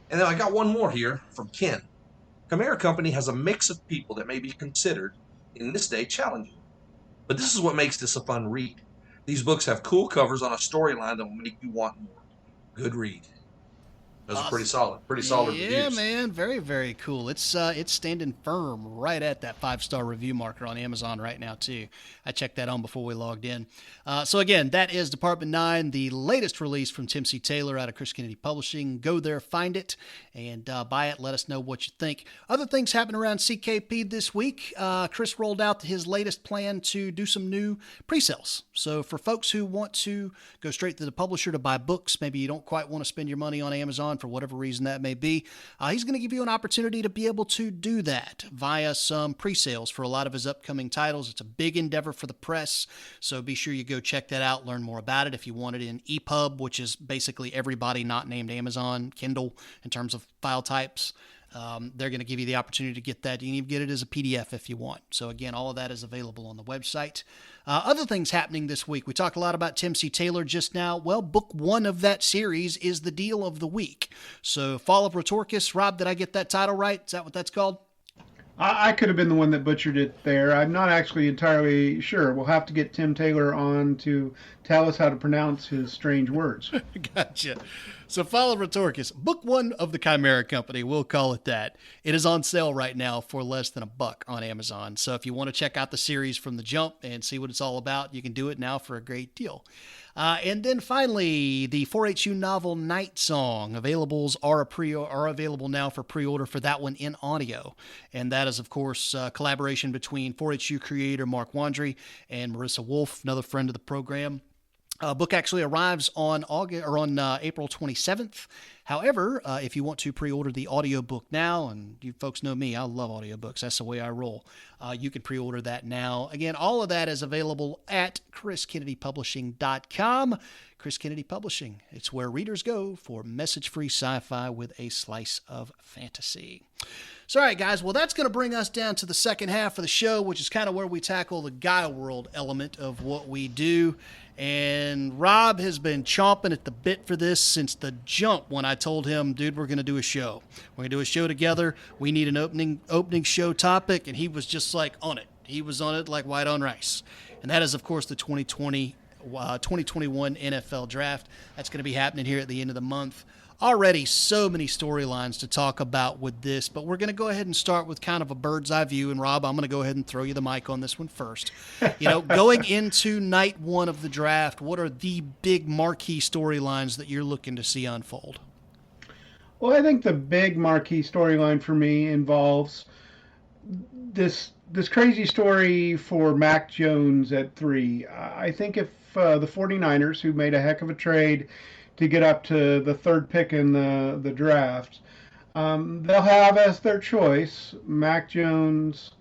And then I got one more here from Ken. Khmer Company has a mix of people that may be considered, in this day, challenging. But this is what makes this a fun read. These books have cool covers on a storyline that will make you want more. Good read. Those are pretty solid reviews. Yeah, man, very, very cool. It's standing firm right at that 5-star review marker on Amazon right now too. I checked that on before we logged in. So again, that is Department 9, the latest release from Tim C. Taylor out of Chris Kennedy Publishing. Go there, find it, and buy it. Let us know what you think. Other things happening around CKP this week. Chris rolled out his latest plan to do some new pre-sales. So for folks who want to go straight to the publisher to buy books, maybe you don't quite want to spend your money on Amazon for whatever reason that may be, he's going to give you an opportunity to be able to do that via some pre-sales for a lot of his upcoming titles. It's a big endeavor for the press, so be sure you go check that out, learn more about it. If you want it in EPUB, which is basically everybody not named Amazon, Kindle in terms of file types, they're going to give you the opportunity to get that. You can even get it as a PDF if you want. So again, all of that is available on the website. Other things happening this week. We talked a lot about Tim C. Taylor just now. Well, book 1 of that series is the deal of the week. So Fall of Rhetoricus. Rob, did I get that title right? Is that what that's called? I could have been the one that butchered it there. I'm not actually entirely sure. We'll have to get Tim Taylor on to tell us how to pronounce his strange words. Gotcha. So Fall of Rhetoricus, book 1 of the Chimera Company, we'll call it that. It is on sale right now for less than $1 on Amazon. So if you want to check out the series from the jump and see what it's all about, you can do it now for a great deal. And then finally, the 4HU novel Night Song are available now for pre-order for that one in audio. And that is, of course, a collaboration between 4HU creator Mark Wandry and Marissa Wolf, another friend of the program. Book actually arrives on April 27th. However, if you want to pre-order the audiobook now, and you folks know me, I love audiobooks. That's the way I roll. You can pre-order that now. Again, all of that is available at chriskennedypublishing.com. Chris Kennedy Publishing. It's where readers go for message-free sci-fi with a slice of fantasy. So, all right, guys. Well, that's going to bring us down to the second half of the show, which is kind of where we tackle the Gaia World element of what we do. And Rob has been chomping at the bit for this since the jump when I told him, dude, we're going to do a show. We're going to do a show together. We need an opening show topic. And he was just like on it. He was on it like white on rice. And that is, of course, the 2021 NFL Draft. That's going to be happening here at the end of the month. Already so many storylines to talk about with this, but we're going to go ahead and start with kind of a bird's eye view. And Rob, I'm going to go ahead and throw you the mic on this one first. Going into night 1 of the draft, what are the big marquee storylines that you're looking to see unfold? Well, I think the big marquee storyline for me involves this crazy story for Mac Jones at 3. I think if the 49ers, who made a heck of a trade to get up to the 3rd pick in the draft, they'll have as their choice Mac Jones,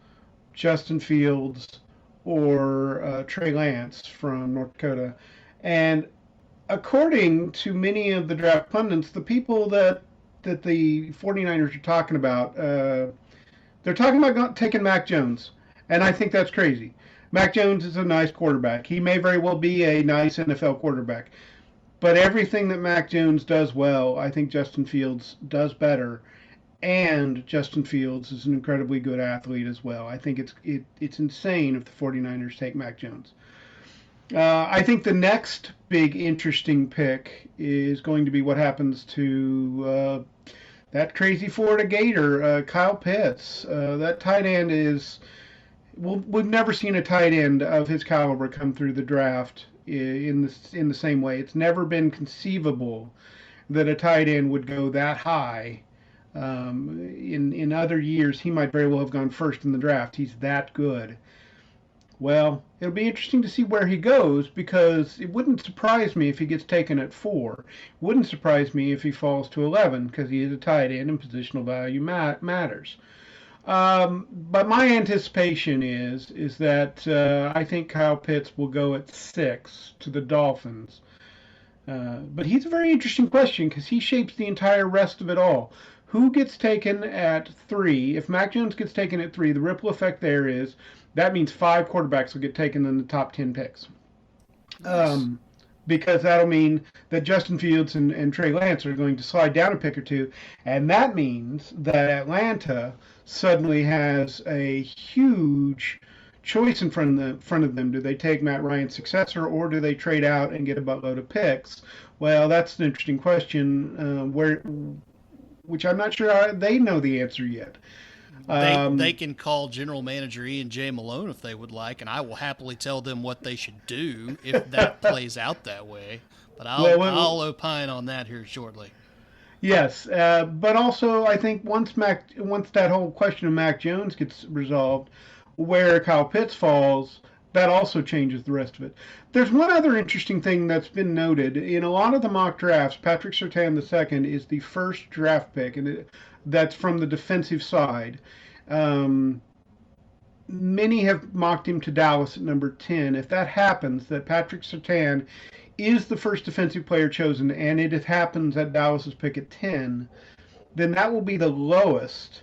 Justin Fields, or Trey Lance from North Dakota. And according to many of the draft pundits, the people that the 49ers are talking about, they're talking about taking Mac Jones. And I think that's crazy. Mac Jones is a nice quarterback. He may very well be a nice NFL quarterback. But everything that Mac Jones does well, I think Justin Fields does better. And Justin Fields is an incredibly good athlete as well. I think it's insane if the 49ers take Mac Jones. I think the next big interesting pick is going to be what happens to that crazy Florida Gator, Kyle Pitts. That tight end is... We've never seen a tight end of his caliber come through the draft in the same way. It's never been conceivable that a tight end would go that high. In other years, he might very well have gone first in the draft. He's that good. Well, it'll be interesting to see where he goes because it wouldn't surprise me if he gets taken at 4. Wouldn't surprise me if he falls to 11 because he is a tight end and positional value matters. But my anticipation is that I think Kyle Pitts will go at 6 to the Dolphins. But he's a very interesting question because he shapes the entire rest of it all. Who gets taken at 3? If Mac Jones gets taken at 3, the ripple effect there is that means 5 quarterbacks will get taken in the top 10 picks. Nice. Because that'll mean that Justin Fields and Trey Lance are going to slide down a pick or two, and that means that Atlanta suddenly has a huge choice in front of them. Do they take Matt Ryan's successor, or do they trade out and get a buttload of picks? Well, that's an interesting question, which I'm not sure they know the answer yet. They can call General Manager Ian J. Malone if they would like, and I will happily tell them what they should do if that plays out that way. But I'll opine on that here shortly. Yes, but also I think once that whole question of Mac Jones gets resolved, where Kyle Pitts falls, that also changes the rest of it. There's one other interesting thing that's been noted. In a lot of the mock drafts, Patrick Surtain II is the first draft pick, and that's from the defensive side. Many have mocked him to Dallas at number 10. If that happens, that Patrick Surtain is the first defensive player chosen, and it happens at Dallas's pick at 10, then that will be the lowest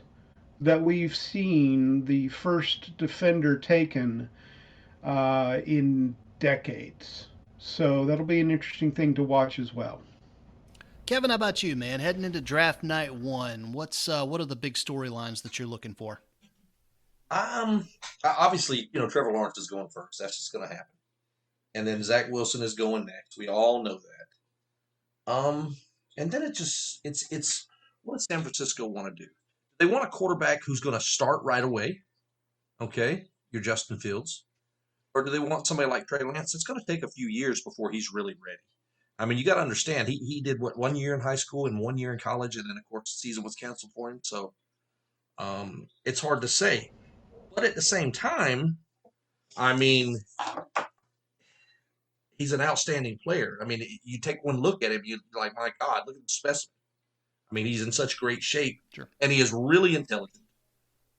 that we've seen the first defender taken in decades. So that'll be an interesting thing to watch as well. Kevin, how about you, man? Heading into draft night 1, what are the big storylines that you're looking for? Obviously, Trevor Lawrence is going first. That's just going to happen. And then Zach Wilson is going next. We all know that. And then it's what does San Francisco want to do? They want a quarterback who's going to start right away. Okay, you're Justin Fields. Or do they want somebody like Trey Lance? It's going to take a few years before he's really ready. I mean, you got to understand, he did 1 year in high school and 1 year in college, and then, of course, the season was canceled for him. So it's hard to say. But at the same time, I mean, he's an outstanding player. I mean, you take one look at him, you're like, my God, look at the specimen. I mean, he's in such great shape, sure. And he is really intelligent.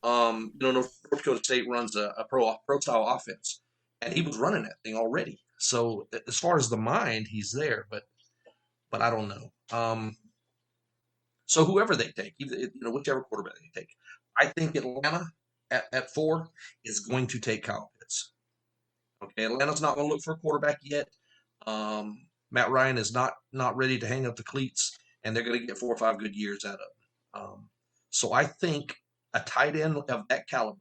North Dakota State runs a pro-style offense, and he was running that thing already. So as far as the mind, he's there, but I don't know. So whoever they take, whichever quarterback they take, I think Atlanta at 4 is going to take Kyle Pitts. Okay, Atlanta's not going to look for a quarterback yet. Matt Ryan is not ready to hang up the cleats, and they're going to get 4 or 5 good years out of him. So I think a tight end of that caliber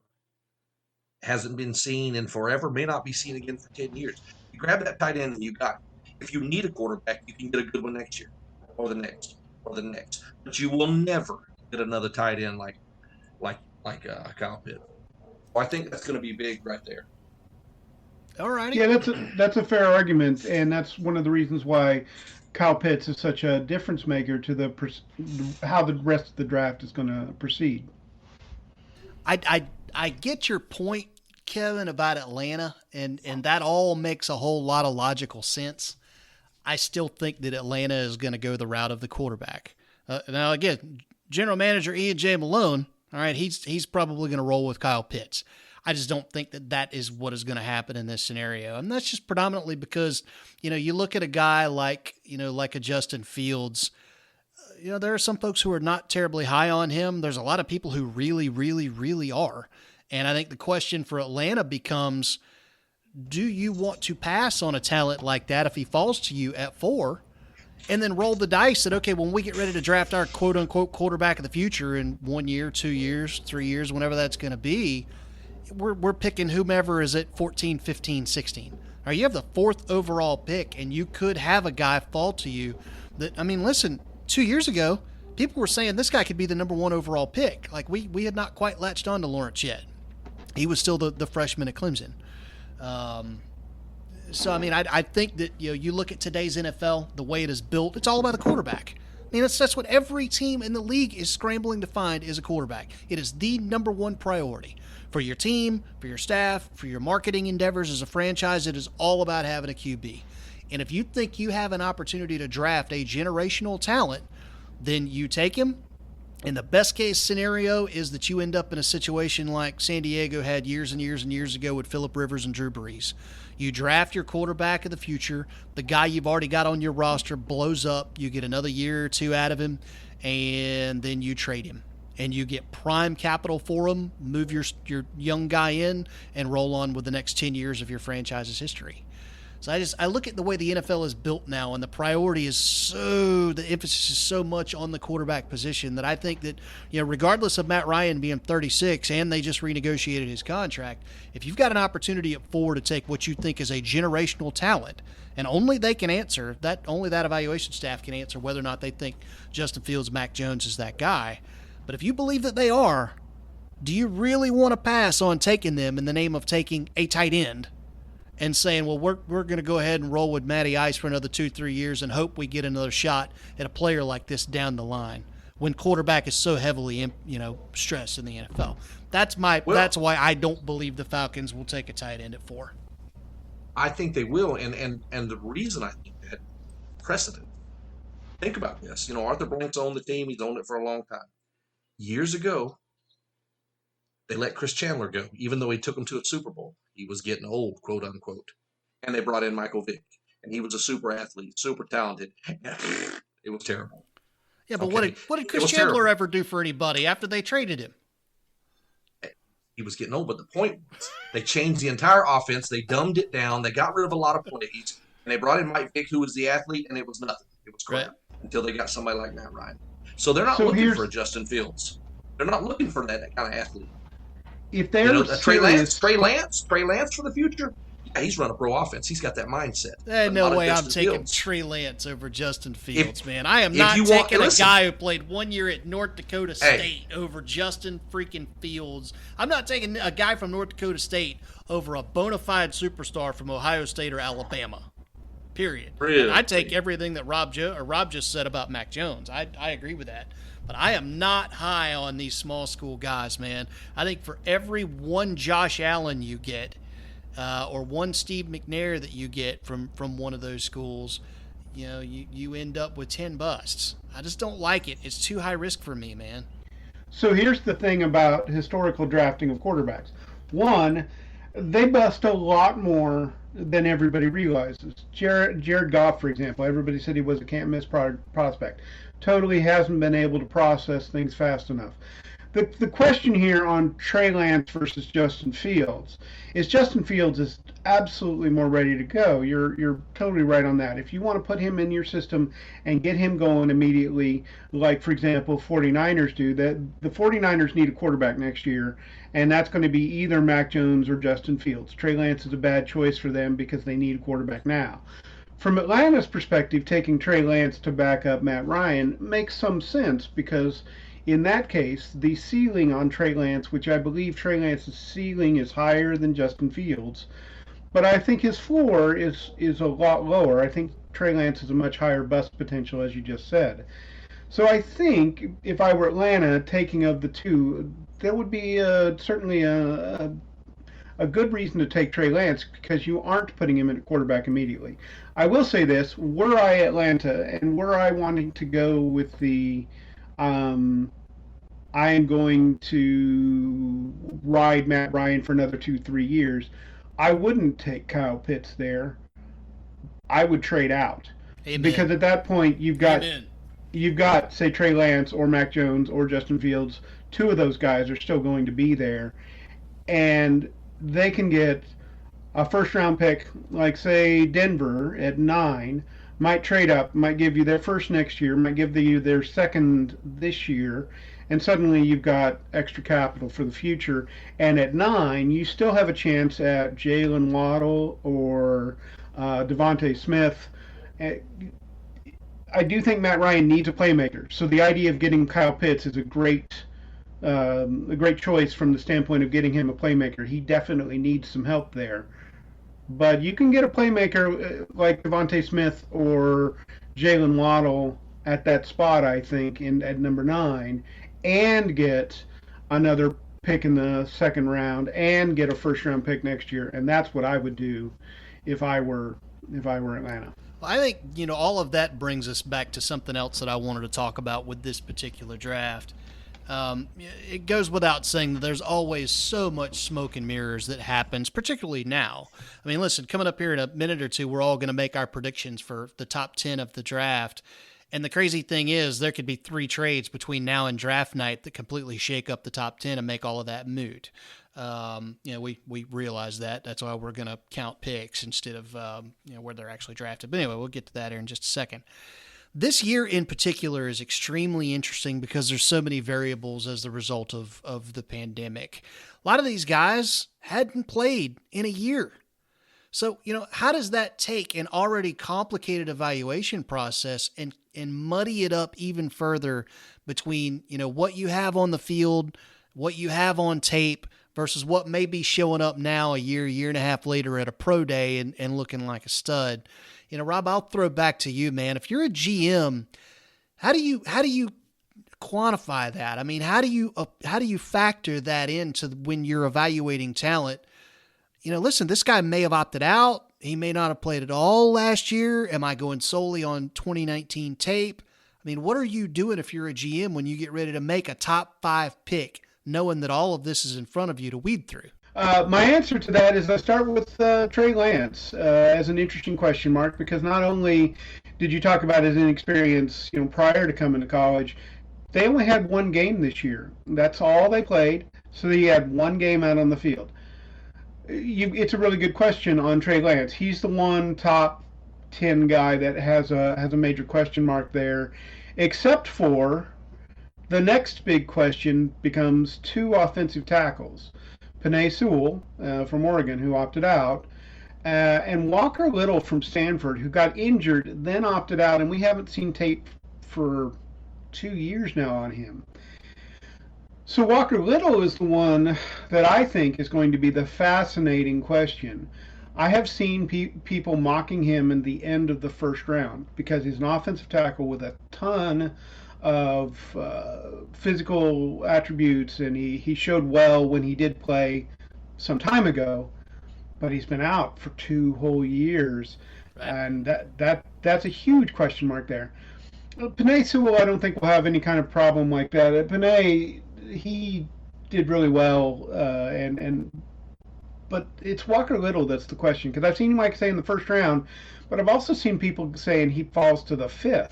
hasn't been seen in forever, may not be seen again for 10 years. You grab that tight end and you got it. If you need a quarterback, you can get a good one next year or the next or the next. But you will never get another tight end like Kyle Pitts. So I think that's going to be big right there. All right. Yeah, that's a fair argument, and that's one of the reasons why Kyle Pitts is such a difference maker to how the rest of the draft is going to proceed. I get your point, Kevin, about Atlanta, and that all makes a whole lot of logical sense. I still think that Atlanta is going to go the route of the quarterback. Now, again, General Manager Ian J. Malone, all right, he's probably going to roll with Kyle Pitts. I just don't think that is what is going to happen in this scenario. And that's just predominantly because, you look at a guy like a Justin Fields. There are some folks who are not terribly high on him. There's a lot of people who really, really, really are. And I think the question for Atlanta becomes, do you want to pass on a talent like that if he falls to you at 4 and then roll the dice that, okay, when we get ready to draft our quote unquote quarterback of the future in 1 year, 2 years, 3 years, whenever that's going to be, we're picking whomever is at 14, 15, 16. Or you have the 4th overall pick and you could have a guy fall to you that, I mean, listen, 2 years ago, people were saying this guy could be the number 1 overall pick. Like we had not quite latched on to Lawrence yet. He was still the freshman at Clemson. So, I mean, I think that, you look at today's NFL, the way it is built, it's all about the quarterback. I mean, that's what every team in the league is scrambling to find is a quarterback. It is the number one priority. For your team, for your staff, for your marketing endeavors as a franchise, it is all about having a QB. And if you think you have an opportunity to draft a generational talent, then you take him. And the best case scenario is that you end up in a situation like San Diego had years and years and years ago with Phillip Rivers and Drew Brees. You draft your quarterback of the future. The guy you've already got on your roster blows up. You get another year or two out of him, and then you trade him. And you get prime capital for him, move your young guy in, and roll on with the next 10 years of your franchise's history. So I look at the way the NFL is built now, and the priority is the emphasis is so much on the quarterback position that I think that, regardless of Matt Ryan being 36 and they just renegotiated his contract, if you've got an opportunity at 4 to take what you think is a generational talent, and only they can answer that, only that evaluation staff can answer whether or not they think Justin Fields, Mac Jones is that guy. But if you believe that they are, do you really want to pass on taking them in the name of taking a tight end and saying, well, we're going to go ahead and roll with Matty Ice for another 2-3 years and hope we get another shot at a player like this down the line when quarterback is so heavily, stressed in the NFL? That's why I don't believe the Falcons will take a tight end at 4. I think they will, and the reason I think that precedent. Think about this. Arthur Blank's owned the team. He's owned it for a long time. Years ago, they let Chris Chandler go, even though he took him to a Super Bowl. He was getting old, quote unquote. And they brought in Michael Vick, and he was a super athlete, super talented. It was terrible. Yeah, but what did Chris Chandler ever do for anybody after they traded him? He was getting old, but the point was they changed the entire offense. They dumbed it down. They got rid of a lot of plays, and they brought in Mike Vick, who was the athlete, and it was nothing. It was crap until they got somebody like Matt Ryan. So they're not looking for a Justin Fields. They're not looking for that kind of athlete. If they're Trey Lance for the future, yeah, he's run a pro offense. He's got that mindset. There's no way I'm taking Trey Lance over Justin Fields, man. I am not taking a guy who played 1 year at North Dakota State over Justin freaking Fields. I'm not taking a guy from North Dakota State over a bona fide superstar from Ohio State or Alabama. Period. Really? I take everything that Rob just said about Mac Jones. I agree with that. But I am not high on these small school guys, man. I think for every one Josh Allen you get, or one Steve McNair that you get from one of those schools, you end up with 10 busts. I just don't like it. It's too high risk for me, man. So here's the thing about historical drafting of quarterbacks. One, they bust a lot more than everybody realizes. Jared Goff, for example, everybody said he was a can't-miss prospect. Totally hasn't been able to process things fast enough. The question here on Trey Lance versus Justin Fields is Justin Fields is absolutely more ready to go. You're totally right on that. If you want to put him in your system and get him going immediately, like, for example, 49ers do, that the 49ers need a quarterback next year, and that's going to be either Mac Jones or Justin Fields. Trey Lance is a bad choice for them because they need a quarterback now. From Atlanta's perspective, taking Trey Lance to back up Matt Ryan makes some sense because in that case, the ceiling on Trey Lance, which I believe Trey Lance's ceiling is higher than Justin Fields, but I think his floor is a lot lower. I think Trey Lance has a much higher bust potential, as you just said. So I think if I were Atlanta, taking of the two, there would be certainly a good reason to take Trey Lance because you aren't putting him at quarterback immediately. I will say this, were I Atlanta and were I wanting to go with the I am going to ride Matt Ryan for another 2-3 years, I wouldn't take Kyle Pitts there. I would trade out. Amen. Because at that point you've got say Trey Lance or Mac Jones or Justin Fields. Two of those guys are still going to be there, and they can get a first-round pick, like, say, Denver at 9, might trade up, might give you their first next year, might give you their second this year, and suddenly you've got extra capital for the future. And at 9, you still have a chance at Jalen Waddle or Devontae Smith. I do think Matt Ryan needs a playmaker, so the idea of getting Kyle Pitts is a great choice from the standpoint of getting him a playmaker. He definitely needs some help there. But you can get a playmaker like Devontae Smith or Jalen Waddle at that spot, I think, at number 9, and get another pick in the second round and get a first round pick next year. And that's what I would do if I were Atlanta. I think, all of that brings us back to something else that I wanted to talk about with this particular draft. It goes without saying that there's always so much smoke and mirrors that happens, particularly now. I mean, listen, coming up here in a minute or two, we're all going to make our predictions for the top 10 of the draft. And the crazy thing is there could be 3 trades between now and draft night that completely shake up the top 10 and make all of that moot. We realize that. That's why we're going to count picks instead of, where they're actually drafted. But anyway, we'll get to that here in just a second. This year in particular is extremely interesting because there's so many variables as the result of the pandemic. A lot of these guys hadn't played in a year. So, how does that take an already complicated evaluation process and muddy it up even further between, what you have on the field, what you have on tape versus what may be showing up now a year and a half later at a pro day and looking like a stud? Rob, I'll throw back to you, man. If you're a GM, how do you quantify that? I mean, how do you factor that into when you're evaluating talent? Listen, this guy may have opted out. He may not have played at all last year. Am I going solely on 2019 tape? I mean, what are you doing if you're a GM when you get ready to make a top 5 pick, knowing that all of this is in front of you to weed through? My answer to that is I start with Trey Lance as an interesting question mark, because not only did you talk about his inexperience, prior to coming to college, they only had 1 game this year. That's all they played, so he had 1 game out on the field. It's a really good question on Trey Lance. He's the one top 10 guy that has a major question mark there, except for the next big question becomes 2 offensive tackles. Penei Sewell from Oregon, who opted out, and Walker Little from Stanford, who got injured, then opted out, and we haven't seen tape for 2 years now on him. So Walker Little is the one that I think is going to be the fascinating question. I have seen people mocking him in the end of the first round because he's an offensive tackle with a ton of physical attributes, and he showed well when he did play some time ago, but he's been out for 2 whole years, right. And that's a huge question mark there. Penei Sewell, I don't think will have any kind of problem like that. Penei, he did really well, but it's Walker Little that's the question, because I've seen Mike say in the first round, but I've also seen people saying he falls to the 5th.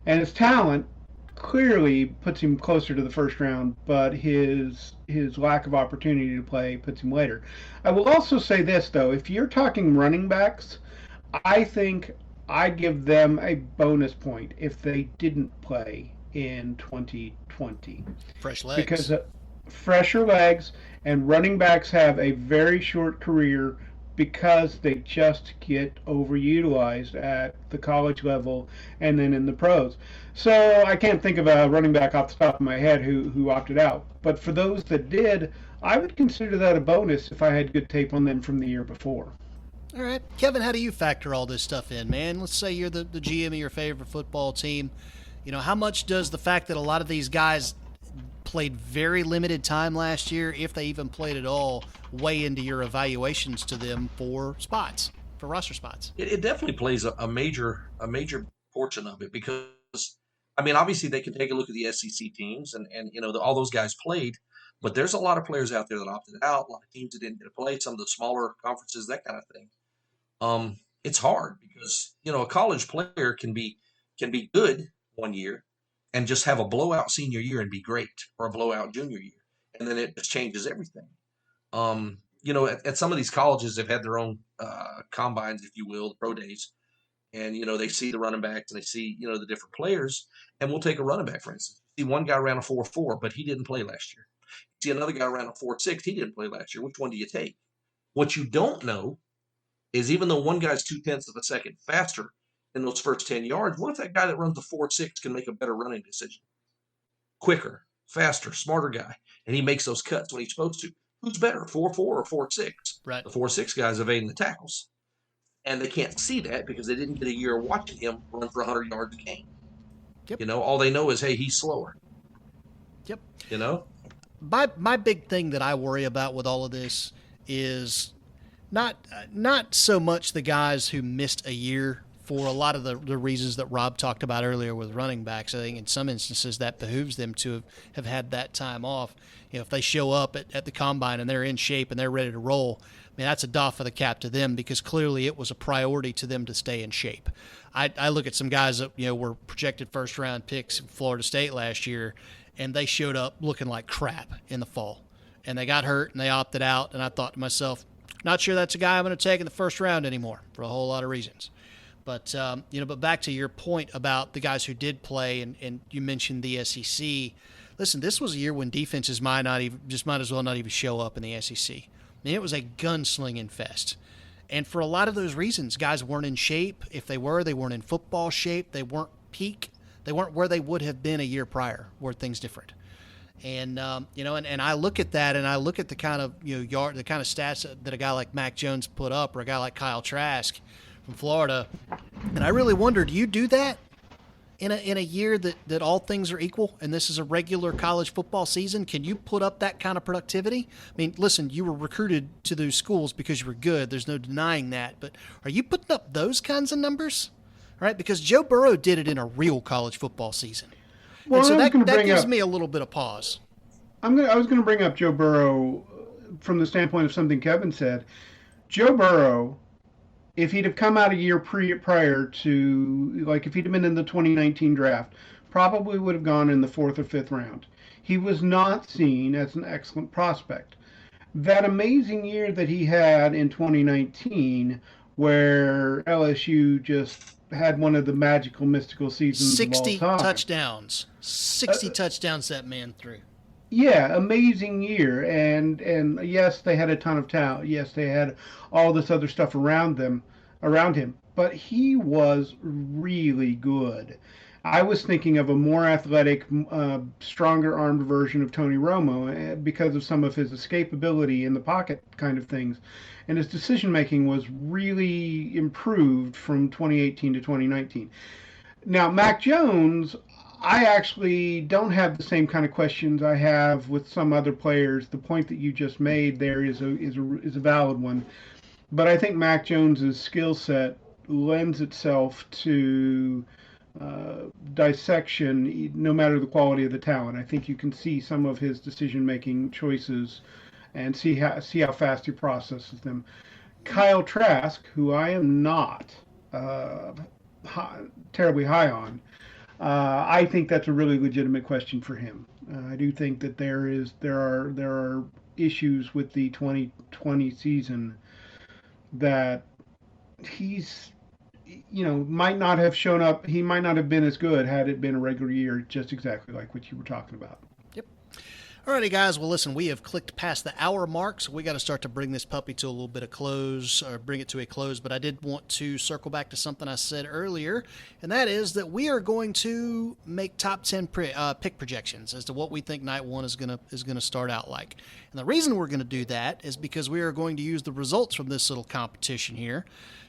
And his talent clearly puts him closer to the first round, but his lack of opportunity to play puts him later. I will also say this, though. If you're talking running backs, I think I'd give them a bonus point if they didn't play in 2020. Fresh legs. Because fresher legs, and running backs have a very short career because they just get overutilized at the college level and then in the pros. So I can't think of a running back off the top of my head who opted out. But for those that did, I would consider that a bonus if I had good tape on them from the year before. All right. Kevin, how do you factor all this stuff in, man? Let's say you're the GM of your favorite football team. How much does the fact that a lot of these guys played very limited time last year, if they even played at all, weigh into your evaluations to them for roster spots? It definitely plays a major portion of it, because obviously they can take a look at the SEC teams and all those guys played, but there's a lot of players out there that opted out, a lot of teams that didn't get to play, some of the smaller conferences, that kind of thing. It's hard because a college player can be good one year and just have a blowout senior year and be great, or a blowout junior year, and then it just changes everything. At some of these colleges, they've had their own combines, if you will, the pro days, and they see the running backs and they see the different players. And we'll take a running back, for instance. See, one guy ran a 4.4, but he didn't play last year. See, another guy ran a 4.6, he didn't play last year. Which one do you take? What you don't know is, even though one guy's 0.2 of a second faster in those first 10 yards, what if that guy that runs the 4.6 can make a better running decision? Quicker, faster, smarter guy, and he makes those cuts when he's supposed to. Who's better, 4.4 or 4.6? Right. The 4.6 guy's evading the tackles. And they can't see that because they didn't get a year watching him run for 100 yards a game. Yep. You know, all they know is, hey, he's slower. Yep. You know? My big thing that I worry about with all of this is not so much the guys who missed a year for a lot of the reasons that Rob talked about earlier with running backs. I think in some instances that behooves them to have had that time off. You know, if they show up at the combine and they're in shape and they're ready to roll, I mean, that's a doff of the cap to them because clearly it was a priority to them to stay in shape. I look at some guys that, you know, were projected first-round picks in Florida State last year, and they showed up looking like crap in the fall. And they got hurt and they opted out, and I thought to myself, not sure that's a guy I'm going to take in the first round anymore for a whole lot of reasons. But, but back to your point about the guys who did play, and you mentioned the SEC. Listen, this was a year when defenses might as well not even show up in the SEC. I mean, it was a gunslinging fest. And for a lot of those reasons, guys weren't in shape. If they weren't in football shape. They weren't peak. They weren't where they would have been a year prior, were things different. And, and I look at that and I look at the kind of, the kind of stats that a guy like Mac Jones put up or a guy like Kyle Trask from Florida. And I really wonder, do you do that in a year that all things are equal and this is a regular college football season? Can you put up that kind of productivity? I mean, listen, you were recruited to those schools because you were good. There's no denying that. But are you putting up those kinds of numbers? Right? Because Joe Burrow did it in a real college football season. Well, and so that gives me a little bit of pause. I was going to bring up Joe Burrow from the standpoint of something Kevin said. Joe Burrow, if he'd have come out a year prior to, like if he'd have been in the 2019 draft, probably would have gone in the 4th or 5th round. He was not seen as an excellent prospect. That amazing year that he had in 2019, where LSU just had one of the magical, mystical seasons 60 of all time. 60 touchdowns that man threw. Yeah, amazing year. And yes, they had a ton of talent. Yes, they had all this other stuff around him. But he was really good. I was thinking of a more athletic, stronger armed version of Tony Romo because of some of his escapability in the pocket kind of things. And his decision-making was really improved from 2018 to 2019. Now, Mac Jones, I actually don't have the same kind of questions I have with some other players. The point that you just made there is a valid one. But I think Mac Jones's skill set lends itself to dissection, no matter the quality of the talent. I think you can see some of his decision-making choices and see how fast he processes them. Kyle Trask, who I am not terribly high on, I think that's a really legitimate question for him. I do think that there are issues with the 2020 season that he's might not have shown up. He might not have been as good had it been a regular year, just exactly like what you were talking about. Yep. Alrighty, guys. Well, listen, we have clicked past the hour mark, so we got to start to bring this puppy to a little bit of close, or bring it to a close. But I did want to circle back to something I said earlier, and that is that we are going to make top 10 pick projections as to what we think night one is gonna start out like. And the reason we're going to do that is because we are going to use the results from this little competition here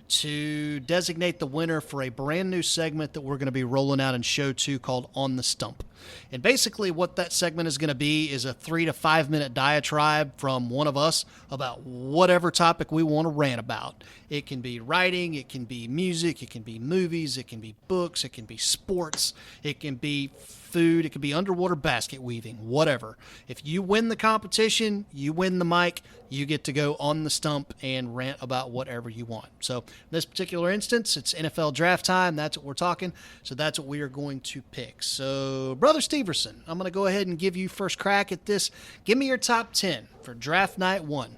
to designate the winner for a brand new segment that we're going to be rolling out in show 2 called On the Stump. And basically what that segment is going to be is a 3 to 5 minute diatribe from one of us about whatever topic we want to rant about. It can be writing, it can be music, it can be movies, it can be books, it can be sports, it can be food, it could be underwater basket weaving, whatever. If you win the competition, you win the mic, you get to go on the stump and rant about whatever you want. So in this particular instance, it's NFL draft time. That's what we're talking. So that's what we are going to pick. So Brother Steverson, I'm going to go ahead and give you first crack at this. Give me your top 10 for draft night 1.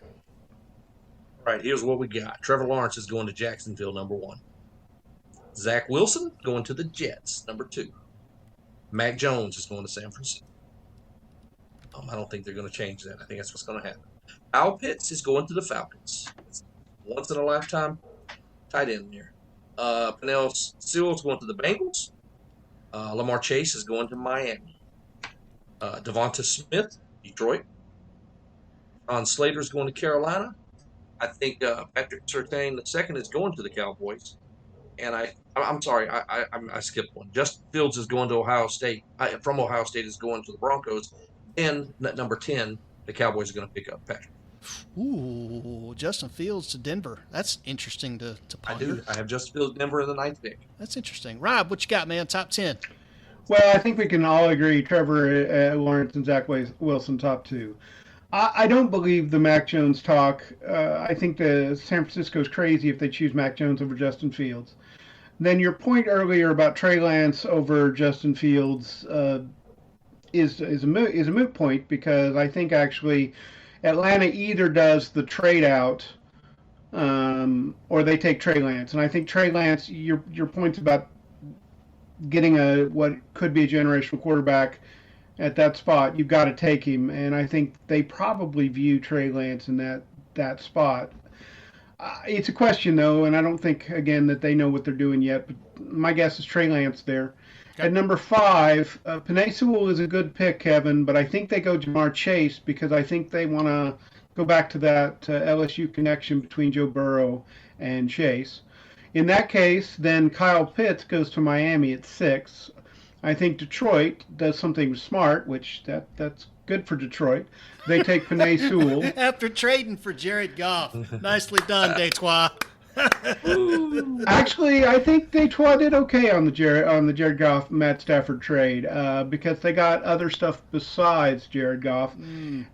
All right, here's what we got. Trevor Lawrence is going to Jacksonville, number 1. Zach Wilson going to the Jets, number 2. Mac Jones is going to San Francisco. I don't think they're going to change that. I think that's what's going to happen. Kyle Pitts is going to the Falcons. It's once in a lifetime tight end there. Penel Sewell is going to the Bengals. Lamar Chase is going to Miami. Devonta Smith, Detroit. Ron Slater is going to Carolina. I think Patrick Surtain II is going to the Cowboys. And I'm sorry, I skipped one. Justin Fields is going to Ohio State. From Ohio State is going to the Broncos. Then at number 10, the Cowboys are going to pick up Patrick. Ooh, Justin Fields to Denver. That's interesting to ponder. I do. I have Justin Fields, Denver in the 9th pick. That's interesting. Rob, what you got, man? Top 10. Well, I think we can all agree Trevor Lawrence and Zach Wilson top 2. I don't believe the Mac Jones talk. I think the San Francisco's crazy if they choose Mac Jones over Justin Fields. Then your point earlier about Trey Lance over Justin Fields is a moot point, because I think actually Atlanta either does the trade out or they take Trey Lance. And I think Trey Lance, your points about getting what could be a generational quarterback at that spot, you've got to take him. And I think they probably view Trey Lance in that spot. It's a question, though, and I don't think, again, that they know what they're doing yet. But my guess is Trey Lance there. Okay. At number 5, Penei Sewell is a good pick, Kevin, but I think they go Jamar Chase because I think they want to go back to that LSU connection between Joe Burrow and Chase. In that case, then Kyle Pitts goes to Miami at 6. I think Detroit does something smart, which that's good for Detroit. They take Penei Sewell. After trading for Jared Goff. Nicely done, Detroit. Actually, I think Detroit did okay on the Jared Goff Matt Stafford trade because they got other stuff besides Jared Goff,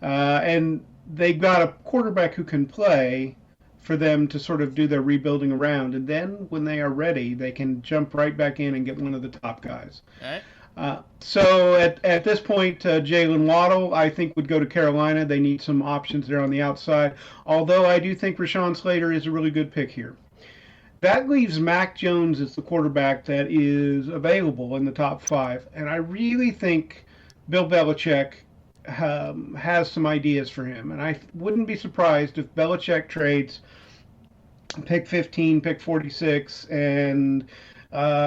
and they got a quarterback who can play for them to sort of do their rebuilding around, and then when they are ready, they can jump right back in and get one of the top guys. All right. So at this point, Jalen Waddle, I think, would go to Carolina. They need some options there on the outside, although I do think Rashawn Slater is a really good pick here. That leaves Mac Jones as the quarterback that is available in the top 5, and I really think Bill Belichick has some ideas for him, and I wouldn't be surprised if Belichick trades pick 15, pick 46, and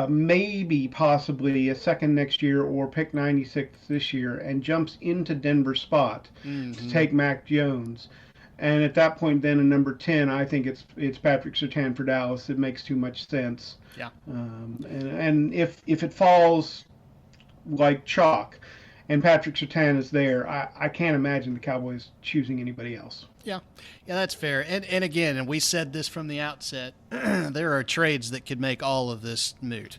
maybe possibly a second next year or pick 96 this year and jumps into Denver's spot to take Mac Jones. And at that point, then in number 10, I think it's Patrick Surtain for Dallas. It makes too much sense. Yeah. And if it falls like chalk and Patrick Surtain is there, I can't imagine the Cowboys choosing anybody else. Yeah, that's fair. And again, and we said this from the outset, there are trades that could make all of this moot.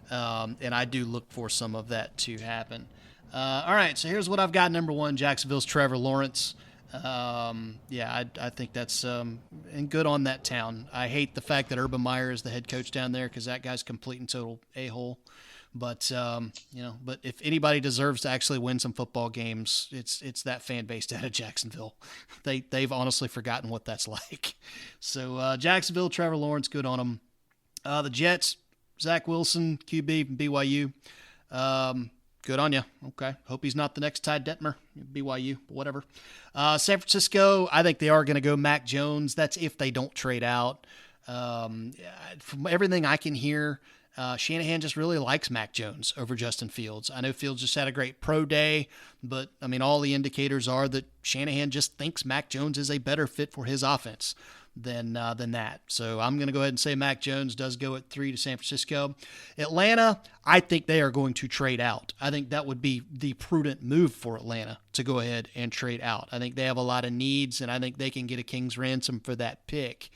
And I do look for some of that to happen. All right, so here's what I've got. Number 1, Jacksonville's Trevor Lawrence. I think that's and good on that town. I hate the fact that Urban Meyer is the head coach down there because that guy's complete and total a-hole. But but if anybody deserves to actually win some football games, it's that fan base out of Jacksonville. They've honestly forgotten what that's like. So Jacksonville, Trevor Lawrence, good on them. The Jets, Zach Wilson, QB, BYU. Good on you. Okay. Hope he's not the next Ty Detmer, BYU, whatever. San Francisco, I think they are going to go Mac Jones. That's if they don't trade out. From everything I can hear, Shanahan just really likes Mac Jones over Justin Fields. I know Fields just had a great pro day, but I mean, all the indicators are that Shanahan just thinks Mac Jones is a better fit for his offense than that. So I'm going to go ahead and say Mac Jones does go at 3 to San Francisco. Atlanta, I think they are going to trade out. I think that would be the prudent move for Atlanta to go ahead and trade out. I think they have a lot of needs, and I think they can get a king's ransom for that pick.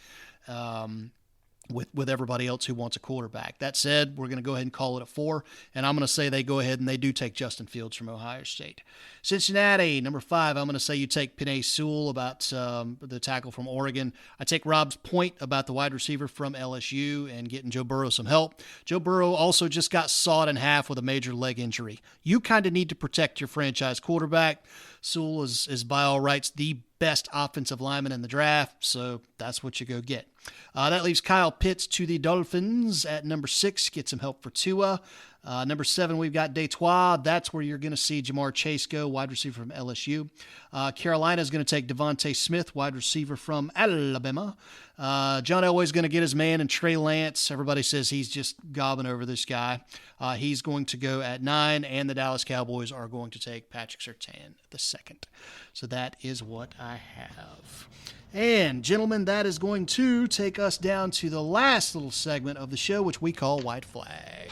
With everybody else who wants a quarterback. That said, we're going to go ahead and call it a 4, and I'm going to say they go ahead and they do take Justin Fields from Ohio State. Cincinnati, number 5, I'm going to say you take Penei Sewell about the tackle from Oregon. I take Rob's point about the wide receiver from LSU and getting Joe Burrow some help. Joe Burrow also just got sawed in half with a major leg injury. You kind of need to protect your franchise quarterback. Sewell is by all rights the best offensive lineman in the draft, so that's what you go get. That leaves Kyle Pitts to the Dolphins at number 6. Get some help for Tua. Number 7, we've got Detroit. That's where you're going to see Jamar Chase go, wide receiver from LSU. Carolina is going to take Devontae Smith, wide receiver from Alabama. John Elway's going to get his man, and Trey Lance. Everybody says he's just gobbing over this guy. He's going to go at 9, and the Dallas Cowboys are going to take Patrick Surtain II. So that is what I have. And, gentlemen, that is going to take us down to the last little segment of the show, which we call White Flag.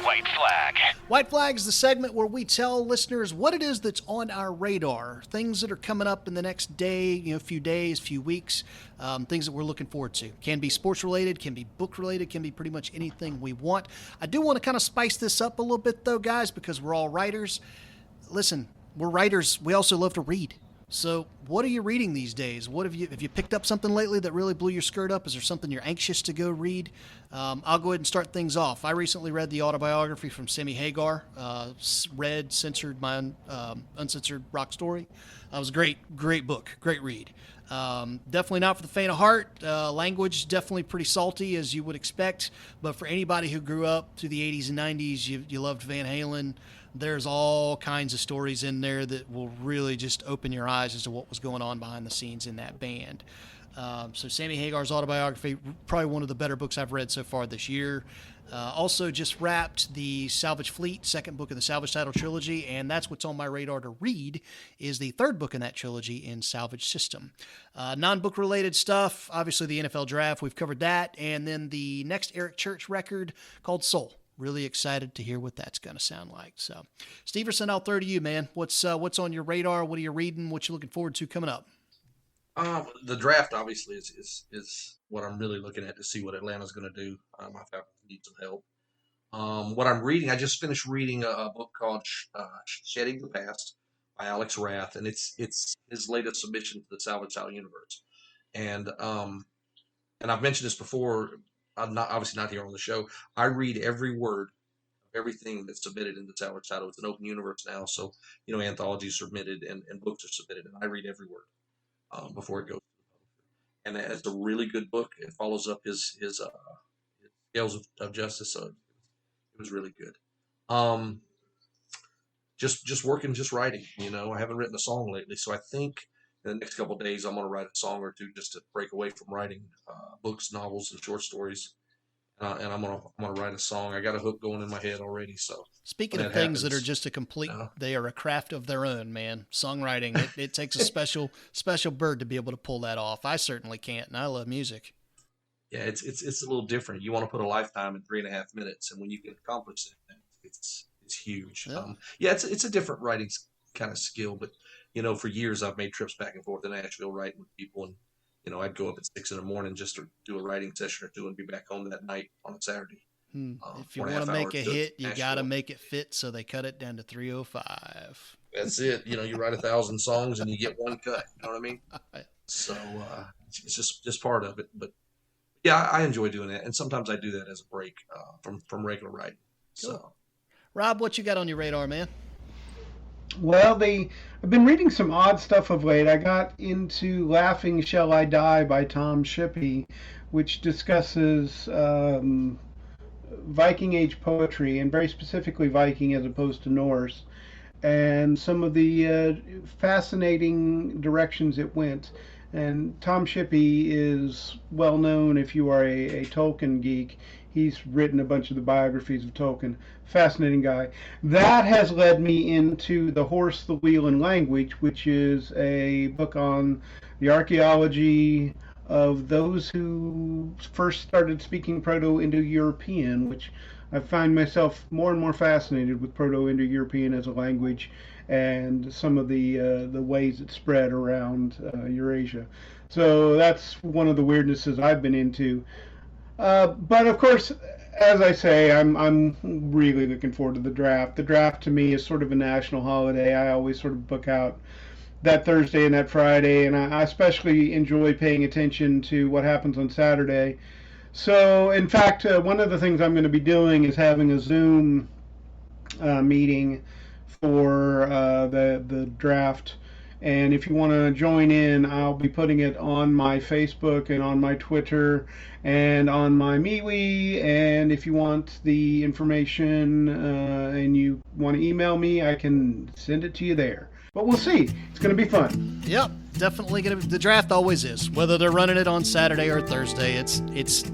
White Flag. White Flag is the segment where we tell listeners what it is that's on our radar, things that are coming up in the next day, few days, few weeks, things that we're looking forward to. Can be sports-related, can be book-related, can be pretty much anything we want. I do want to kind of spice this up a little bit, though, guys, because we're all writers. Listen, we're writers. We also love to read. So what are you reading these days? Have you picked up something lately that really blew your skirt up? Is there something you're anxious to go read? I'll go ahead and start things off. I recently read the autobiography from Sammy Hagar, censored my uncensored rock story. It was a great book, great read. Definitely not for the faint of heart. Language definitely pretty salty, as you would expect. But for anybody who grew up through the 80s and 90s, you loved Van Halen. There's all kinds of stories in there that will really just open your eyes as to what was going on behind the scenes in that band. So Sammy Hagar's autobiography, probably one of the better books I've read so far this year. Also just wrapped the Salvage Fleet, second book in the Salvage Title trilogy, and that's what's on my radar to read, is the third book in that trilogy in Salvage System. Non-book related stuff, obviously the NFL Draft, we've covered that, and then the next Eric Church record called Soul. Really excited to hear what that's going to sound like. So, Steverson, I'll throw to you, man. What's on your radar? What are you reading? What you looking forward to coming up? The draft obviously is what I'm really looking at to see what Atlanta's going to do. I need some help. What I'm reading, I just finished reading a book called Shedding the Past by Alex Rath, and it's his latest submission to the Salvage Title universe. And I've mentioned this before. I'm obviously not here on the show. I read every word of everything that's submitted in the Salvage Title. It's an open universe now, so anthologies are submitted and books are submitted, and I read every word before it goes. And it's a really good book. It follows up his Scales of Justice, so it was really good. Just working, just writing. I haven't written a song lately, so I think in the next couple of days I'm going to write a song or two just to break away from writing books, novels, and short stories. And I'm gonna write a song. I got a hook going in my head already. So speaking of things that are just a complete, they are a craft of their own, man. Songwriting, it takes a special bird to be able to pull that off. I certainly can't, and I love music. Yeah, it's a little different. You want to put a lifetime in 3.5 minutes, and when you can accomplish it, it's huge. Yeah. It's a different writing kind of skill, but for years I've made trips back and forth to Nashville writing with people, and I'd go up at 6 a.m. just to do a writing session or two and be back home that night on a Saturday. If you want to make a hit, you got to make it fit, so they cut it down to 305. That's it. You write 1,000 songs and you get one cut. You know what I mean? So it's just part of it. But yeah, I enjoy doing that, and sometimes I do that as a break from regular writing. Cool. So, Rob, what you got on your radar, man? Well, I've been reading some odd stuff of late. I got into Laughing Shall I Die by Tom Shippey, which discusses Viking Age poetry, and very specifically Viking as opposed to Norse, and some of the fascinating directions it went. And Tom Shippey is well known if you are a Tolkien geek. He's written a bunch of the biographies of Tolkien. Fascinating guy. That has led me into The Horse, the Wheel, and Language, which is a book on the archaeology of those who first started speaking Proto-Indo-European, which I find myself more and more fascinated with Proto-Indo-European as a language and some of the ways it spread around Eurasia. So that's one of the weirdnesses I've been into. But of course, as I say, I'm really looking forward to the draft. The draft to me is sort of a national holiday. I always sort of book out that Thursday and that Friday, and I especially enjoy paying attention to what happens on Saturday. So, in fact, one of the things I'm going to be doing is having a Zoom meeting for the draft, And if you want to join in, I'll be putting it on my Facebook and on my Twitter and on my MeWe. And if you want the information and you want to email me, I can send it to you there. But we'll see. It's going to be fun. Yep, definitely going to. The draft always is. Whether they're running it on Saturday or Thursday, it's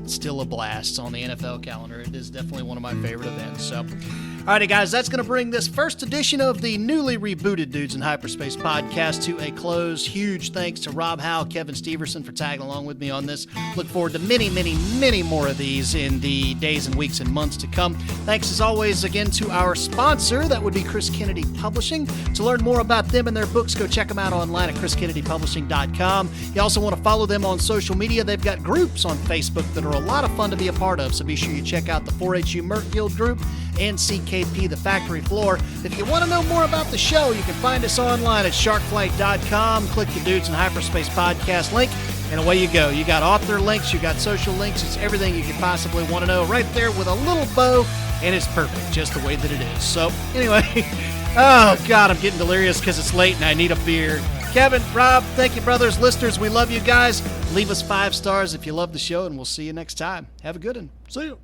still a blast on the NFL calendar. It is definitely one of my favorite events. So, alrighty, guys, that's going to bring this first edition of the newly rebooted Dudes in Hyperspace podcast to a close. Huge thanks to Rob Howell, Kevin Steverson for tagging along with me on this. Look forward to many, many, many more of these in the days and weeks and months to come. Thanks, as always, again to our sponsor. That would be Chris Kennedy Publishing. To learn more about them and their books, go check them out online at chriskennedypublishing.com. You also want to follow them on social media. They've got groups on Facebook that are a lot of fun to be a part of, so be sure you check out the 4HU Merc Guild group and CKP, the Factory Floor. If you want to know more about the show, you can find us online at sharkflight.com. Click the Dudes in Hyperspace podcast link, and away you go. You got author links, you got social links. It's everything you could possibly want to know right there with a little bow, and it's perfect just the way that it is. So, anyway, oh, God, I'm getting delirious because it's late and I need a beer. Kevin, Rob, thank you, brothers, listeners. We love you guys. Leave us 5 stars if you love the show, and we'll see you next time. Have a good one. See you.